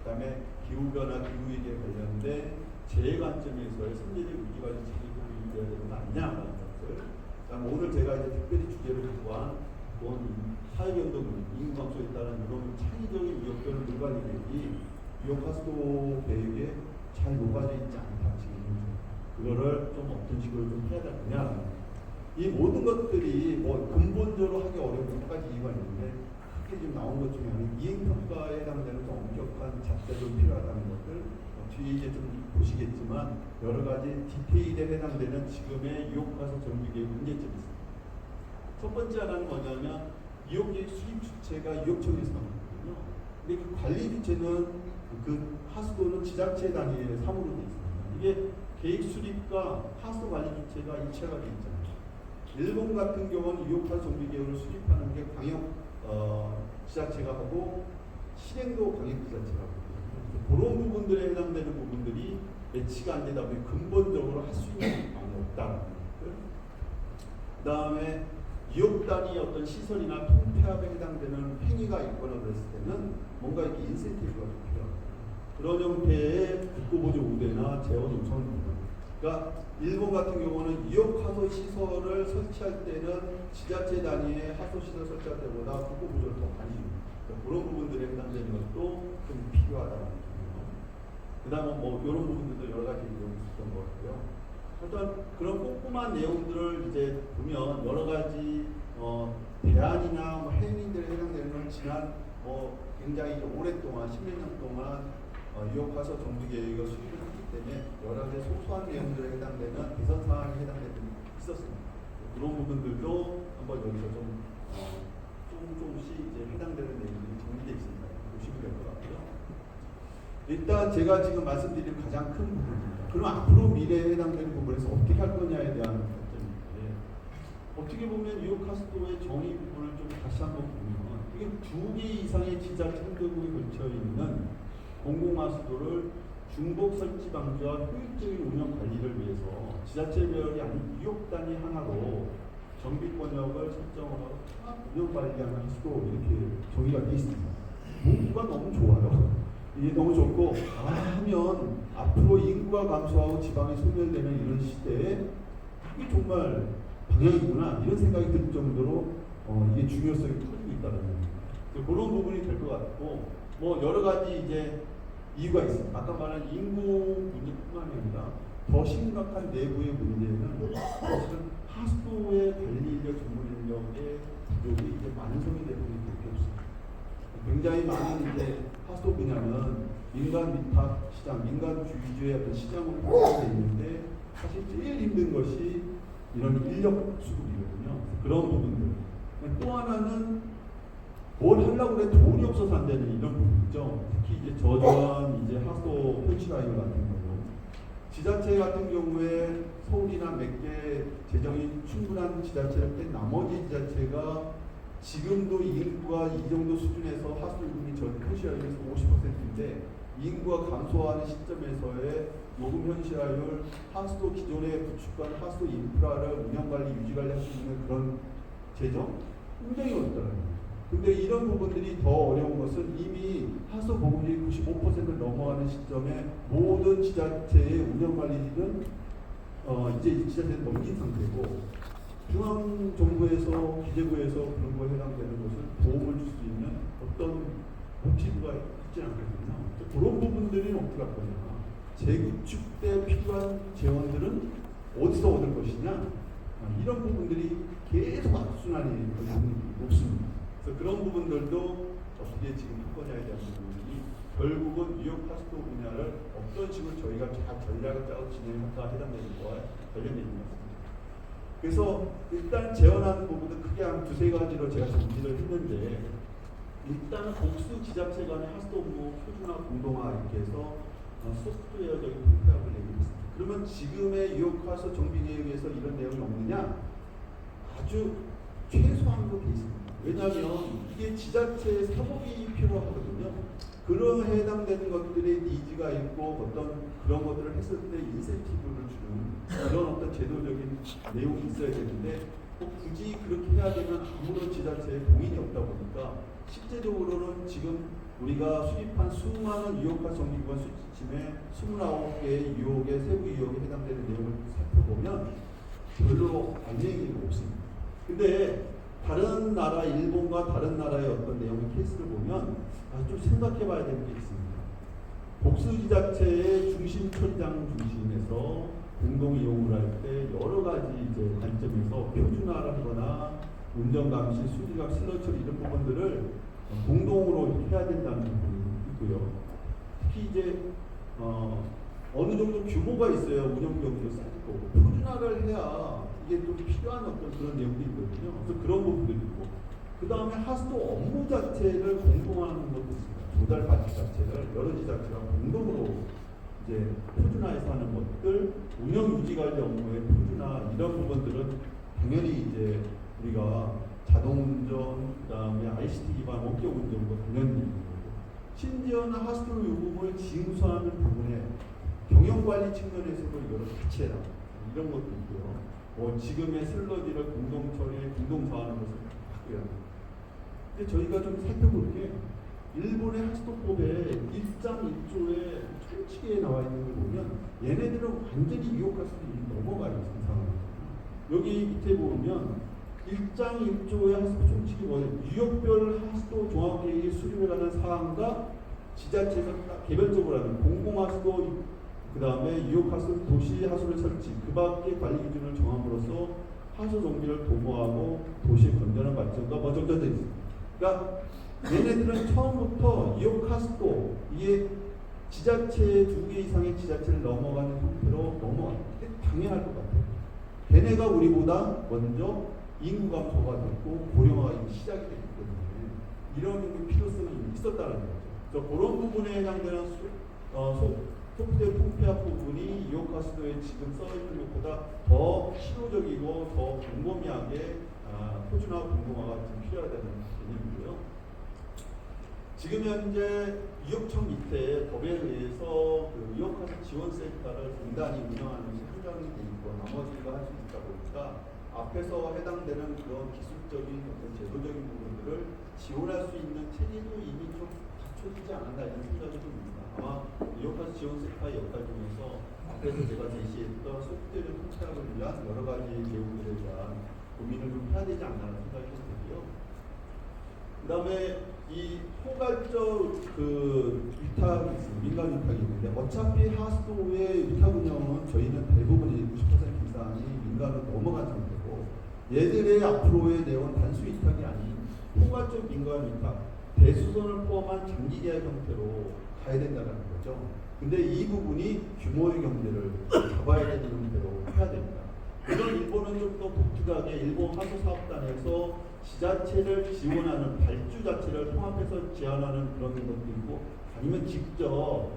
Speaker 4: 그다음에 기후변화 기후위기에 관련된 재해 관점에서의 선제적 위기관리 체계가 있어야 되는 거 아니냐라는 것들. 그다음 오늘 제가 이제 특별히 주제를 갖고 한 사회변동 인구 감소에 따른 이런 창의적인 위협변을 물관리 계획이 뉴욕 하수도 계획에 잘 녹아져 있지 않다 지금 그거를 좀 어떤 식으로 좀 해야 되느냐. 이 모든 것들이 뭐 근본적으로 하기 어려운 몇 가지 이유가 있는데 크게 지금 나온 것 중에 하나는 이행평가에 해당되는 좀 엄격한 잣대도 필요하다는 것들 뒤에 이제 좀 보시겠지만 여러 가지 디테일에 해당되는 지금의 뉴욕가서 정비계획 문제점이 있습니다. 첫 번째 하나는 뭐냐면 뉴욕계획 수립 주체가 뉴욕청에서 나오거든요. 근데 그 관리 주체는 그 하수도는 지자체 단위의 사무로 되어 있습니다. 이게 계획 수립과 하수도 관리 주체가 일체가 되어 있잖아요. 일본 같은 경우는 뉴욕화 정비계획을 수립하는 게 광역 지자체가 하고 실행도 광역 지자체가 하고 그런 부분들에 해당되는 부분들이 매치가 안 되다 보니 근본적으로 할 수 있는 방법이 없다는 것들. 그 다음에 뉴욕 단위 어떤 시설이나 통폐합에 해당되는 행위가 있거나 그랬을 때는 뭔가 이렇게 인센티브가 필요합니다. 그런 형태의 국고보조 우대나 재원 요청을 합니다. 그러니까 일본 같은 경우는 뉴욕 하소 시설을 설치할 때는 지자체 단위의 하소 시설 설치할 때보다 국고보조를 더 많이 줍니다. 그러니까 그런 부분들에 해당되는 것도 좀 필요하다는 거죠. 그 다음에 뭐 이런 부분들도 여러 가지 내용이 있었던 것 같고요. 일단 그런 꼼꼼한 내용들을 이제 보면 여러 가지 대안이나 뭐 행위들에 해당되는 건 지난 굉장히 오랫동안 10몇 년 동안 뉴욕 가서 정비 계획을 수립을 했기 때문에 여러 가지 소소한 내용들에 해당되는 개선 사항에 해당되는 게 있었습니다. 그런 부분들도 한번 여기서 좀 조금씩 이제 해당되는 내용들이 정리되어 있습니다. 보시면 될 것 같고요. 일단 제가 지금 말씀드린 가장 큰 부분입니다. 그럼 앞으로 미래에 해당되는 부분에서 어떻게 할 거냐에 대한 관점인데 어떻게 보면 뉴욕 하수도의 정의 부분을 좀 다시 한번 보면 이게 2개 이상의 지자체 행정국에 걸쳐 있는 공공하수도를 중복 설치 방지와 효율적인 운영 관리를 위해서 지자체별이 아닌 뉴욕 단위 하나로 정비권역을 설정하고 통합 운영 관리하는 하수도 이렇게 정의가 되어 있습니다. 문구가 너무 좋아요. 이게 너무 좋고 하면 앞으로 인구가 감소하고 지방이 소멸되는 이런 시대에 이게 정말 방향이구나 이런 생각이 들 정도로 이게 중요성이 커지고 있다는 겁니다. 그런 부분이 될 것 같고 뭐 여러 가지 이제 이유가 있습니다. 아까 말한 인구 문제뿐만이 아니라 더 심각한 내부의 문제는 사실은 하수도의 관리 인력 전문 인력의 부족이 이제 만성이 되고 있는 게 없습니다. 굉장히 많은 이제 하수도 분야는 민간 위탁 시장, 민간 주주의 어떤 시장으로 확대되어 있는데 사실 제일 힘든 것이 이런 인력 수급이거든요. 그런 부분들. 또 하나는 뭘 하려고 그래 돈이 없어서 안 되는 이런 부분이죠. 특히 이제 저조한 이제 하수도 현실화인 같은 경우. 지자체 같은 경우에 서울이나 몇 개 재정이 충분한 지자체를 뺀 나머지 지자체가 지금도 인구가 이 정도 수준에서 하수도 요금이 전 현실화율에서 50%인데 인구가 감소하는 시점에서의 요금 현실화율, 하수도 기존에 구축한 하수도 인프라를 운영관리, 유지관리할 수 있는 그런 재정 굉장히 어렵다는 거예요. 근데 이런 부분들이 더 어려운 것은 이미 하수 보급률이 95%를 넘어가는 시점에 모든 지자체의 운영관리는 이제 지자체는 넘긴 상태고 중앙정부에서 기재부에서 그런 거에 해당되는 것을 도움을 줄 수 있는 어떤 모티브가 있지 않거든요. 그런 부분들이 어떻게 할 거냐. 재구축 때 필요한 재원들은 어디서 얻을 것이냐. 이런 부분들이 계속 악순환이 높습니다. 그래서 그런 부분들도 어떻게 지금 할 거냐에 대한 부분이 결국은 뉴욕 하수도 분야를 어떤 식으로 저희가 잘 전략을 짜고 진행할까 해당되는 거와 관련된 있습니다. 그래서 일단 재원하는 부분은 크게 한 두세 가지로 제가 정리를 했는데 일단 복수 지자체 간의 하수도 업무 표준화 공동화 이렇게 해서 소프트웨어적인 통폐합을 얘기했습니다. 그러면 지금의 뉴욕 하수도 정비 계획에서 이런 내용이 없느냐? 아주 최소한으로 돼 있습니다. 왜냐하면 이게 지자체의 사법이 필요하거든요. 그런 해당되는 것들의 니즈가 있고 어떤 그런 것들을 했을 때 인센티브를 주는 그런 어떤 제도적인 내용이 있어야 되는데 굳이 그렇게 해야 되면 아무런 지자체에 공인이 없다 보니까 실제적으로는 지금 우리가 수립한 수많은 유효화 정기관 수치침에 29개의 유효의 세부 유효에 해당되는 내용을 살펴보면 별로 안내기가 없습니다. 근데 다른 나라, 일본과 다른 나라의 어떤 내용의 케이스를 보면 좀 생각해 봐야 되는 게 있습니다. 복수지자체의 중심 천장 중심에서 공동 이용을 할 때 여러 가지 이제 관점에서 표준화라거나 운전 감시, 수리각, 슬러 처리 이런 부분들을 공동으로 해야 된다는 부분이 있고요. 특히 이제 어느 정도 규모가 있어야 운영 경비도 싸질 거고 표준화를 해야 이게 좀 필요한 어떤 그런 내용도 있거든요. 그래서 그런 부분도 있고 그 다음에 하수도 업무 자체를 공동화하는 것도 있습니다. 조달 바지 자체를 여러 지자체가 공동으로 이제 표준화해서 하는 것들, 운영 유지 관리 업무의 표준화 이런 부분들은 당연히 이제 우리가 자동운전, 그다음에 ICT 기반 원격 운전도 당연히 있는 거고 심지어는 하수도 요금을 징수하는 부분에 경영관리 측면에서도 이거를 같이 해라 이런 것도 있고요. 지금의 슬러지를 공동처리에 공동사하는 것을 하고요. 근데 저희가 좀 살펴볼 게 일본의 하수도법에 1장 1조에 철칙에 나와 있는 걸 보면 얘네들은 완전히 유혹할 수 넘어가요. 상상을. 여기 밑에 보면 1장 1조의 하수도 총칙이 뭐예요? 유역별 하수도 종합계획의 수립에 관한 사항과 지자체에서 개별적으로 하는 공공하수도 그 다음에 유역하수 도시 하수를 설치 그 밖의 관리 기준을 정함으로써 하수 정비를 도모하고 도시의 건전한 발전과 뭐 정도돼 있습니다. 그러니까 얘네들은 처음부터 유역하수도 이게 지자체 2개 이상의 지자체를 넘어가는 형태로 넘어갑니다. 당연할 것 같아요. 걔네가 우리보다 먼저 인구 감소가 됐고 고령화가 이미 시작이 됐기 때문에 이런 필요성이 있었다는 거죠. 그래서 그런 부분에 해당되는 소프트웨어 통폐합 부분이 유혹하수도에 지금 써있는 것보다 더 실효적이고 더 광범위하게 표준화 공동화가 좀 필요하다는 개념이고요. 지금 현재 유역청 밑에 법에 의해서 그 유역하수 지원센터를 공단이 운영하는 것이 한정이 돼 있고 나머지가 할 수 있다 보니까 앞에서 해당되는 그런 기술적인 어떤 제도적인 부분들을 지원할 수 있는 체계도 이미 좀 갖춰지지 않았나 이런 생각이 듭니다. 아마 유역하수 지원센터의 역할 중에서 앞에서 제가 제시했던 소프트웨어 통폐합을 위한 여러 가지 내용들에 대한 고민을 좀 해야 되지 않나 생각이 들고요. 그 다음에 이 포괄적 그 위탁이 있습니다. 민간 위탁이 있는데 어차피 하수도의 위탁 운영은 저희는 대부분이 90% 이상이 민간으로 넘어간 상태고 얘들의 앞으로의 내용은 단수 위탁이 아닌 포괄적 민간 위탁, 대수선을 포함한 장기 계약 형태로 가야 된다는 거죠. 근데 이 부분이 규모의 경제를 잡아야 되는 형태로 해야 됩니다. 그래서 일본은 좀 더 독특하게 일본 하수사업단에서 지자체를 지원하는 발주 자체를 통합해서 제안하는 그런 것도 있고 아니면 직접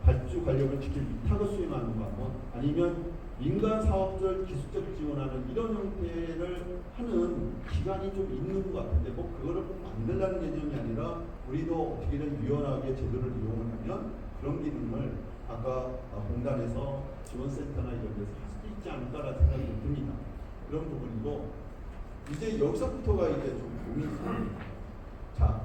Speaker 4: 발주 관리를 지킬 위탁을 수행하는 방법 아니면 민간 사업들 기술적 지원하는 이런 형태를 하는 기간이 좀 있는 것 같은데 뭐 그거를 꼭 만들라는 개념이 아니라 우리도 어떻게든 유연하게 제도를 이용을 하면 그런 기능을 아까 공단에서 지원센터나 이런 데서 할 수도 있지 않을까라는 생각이 듭니다. 그런 부분이고 이제 여기서부터가 이제 좀 고민입니다. 자,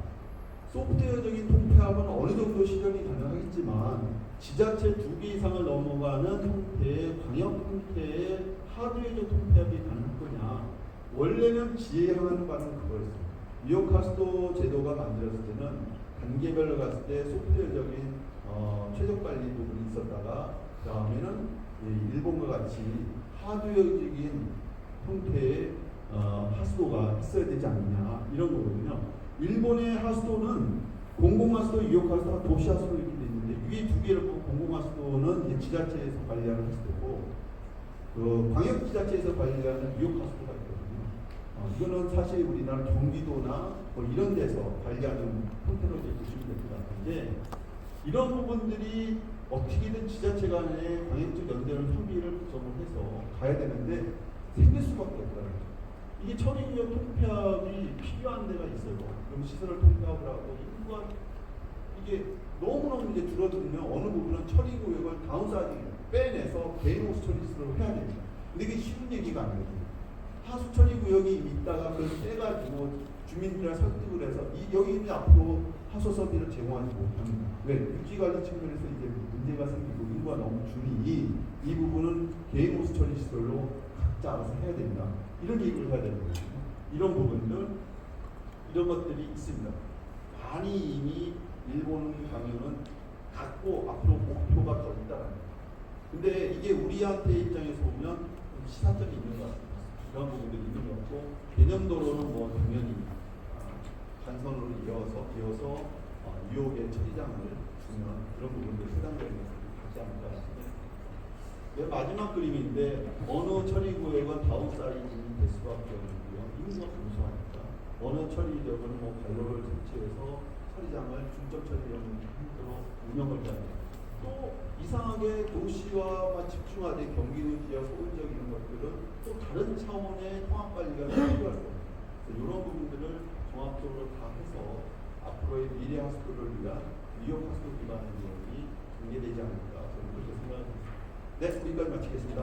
Speaker 4: 소프트웨어적인 통폐합은 어느 정도 실현이 가능하겠지만 지자체 2개 이상을 넘어가는 형태의 광역 형태의 하드웨어적 통폐합이 가능할 거냐? 원래는 지혜하는 바는 그거였습니다. 뉴욕 카스토 제도가 만들어졌을 때는 단계별로 갔을 때 소프트웨어적인 최적 관리 부분이 있었다가 그 다음에는 일본과 같이 하드웨어적인 형태의 하수도가 있어야 되지 않느냐 이런 거거든요. 일본의 하수도는 공공하수도, 유역하수도, 도시하수도 이렇게 돼 있는데 위에 두 개를 보고 공공하수도는 이제 지자체에서 관리하는 하수도고 그 광역지자체에서 관리하는 유역하수도가 있거든요. 이거는 사실 우리나라 경기도나 뭐 이런 데서 관리하는 형태로 보시면 될 것 같은데 이런 부분들이 어떻게든 지자체 간의 광역적 연대를 협의를 구성을 해서 가야 되는데 생길 수밖에 없다는 거죠. 이게 처리구역 통폐합이 필요한 데가 있어요. 그럼 시설을 통폐합을 하고 인구가 이게 너무너무 이제 줄어들면 어느 부분은 처리구역을 다운사이징 빼내서 개인 호수 처리시설로 해야 됩니다. 근데 이게 쉬운 얘기가 아니거든요. 하수 처리구역이 있다가 그걸 떼가지고 주민들이랑 설득을 해서 여기는 앞으로 하수서비를 제공하지 못합니다. 왜? 유지관리 측면에서 이제 문제가 생기고 인구가 너무 주니 이 부분은 개인 호수 처리시설로 각자 알아서 해야 된다. 이런 얘기를 해야 되는 거죠. 이런 부분들, 이런 것들이 있습니다. 많이 이미 일본 강요는 갖고 앞으로 목표가 더 있다는 거예요. 근데 이게 우리한테 입장에서 보면 좀 시사점이 있는 것 같습니다. 그런 부분들이 있는 것 같고 개념도로는 뭐 당연히 간선으로 이어서 뉴욕의 처리장을 주면 그런 부분들이 해당되는 것을 갖지 않을까 싶습니다. 마지막 그림인데 어느 처리구역은 다운사이징이 될 수밖에 없고요. 인구가 감소하니까 어느 처리구역은 뭐 관로를 설치해서 처리장을 중점 처리형으로 운영을 해야 돼요. 또 이상하게 도시와 집중화된 경기도 지역, 서울 지역 이런 것들은 또 다른 차원의 통합 관리가 필요할 겁니다. 이런 부분들을 종합적으로 다 해서 앞으로의 미래 하수도를 위한 뉴욕 하수도 기반 운영이 전개되지 않을까 저는 그렇게 생각합니다. 네, 여기까지 마치겠습니다.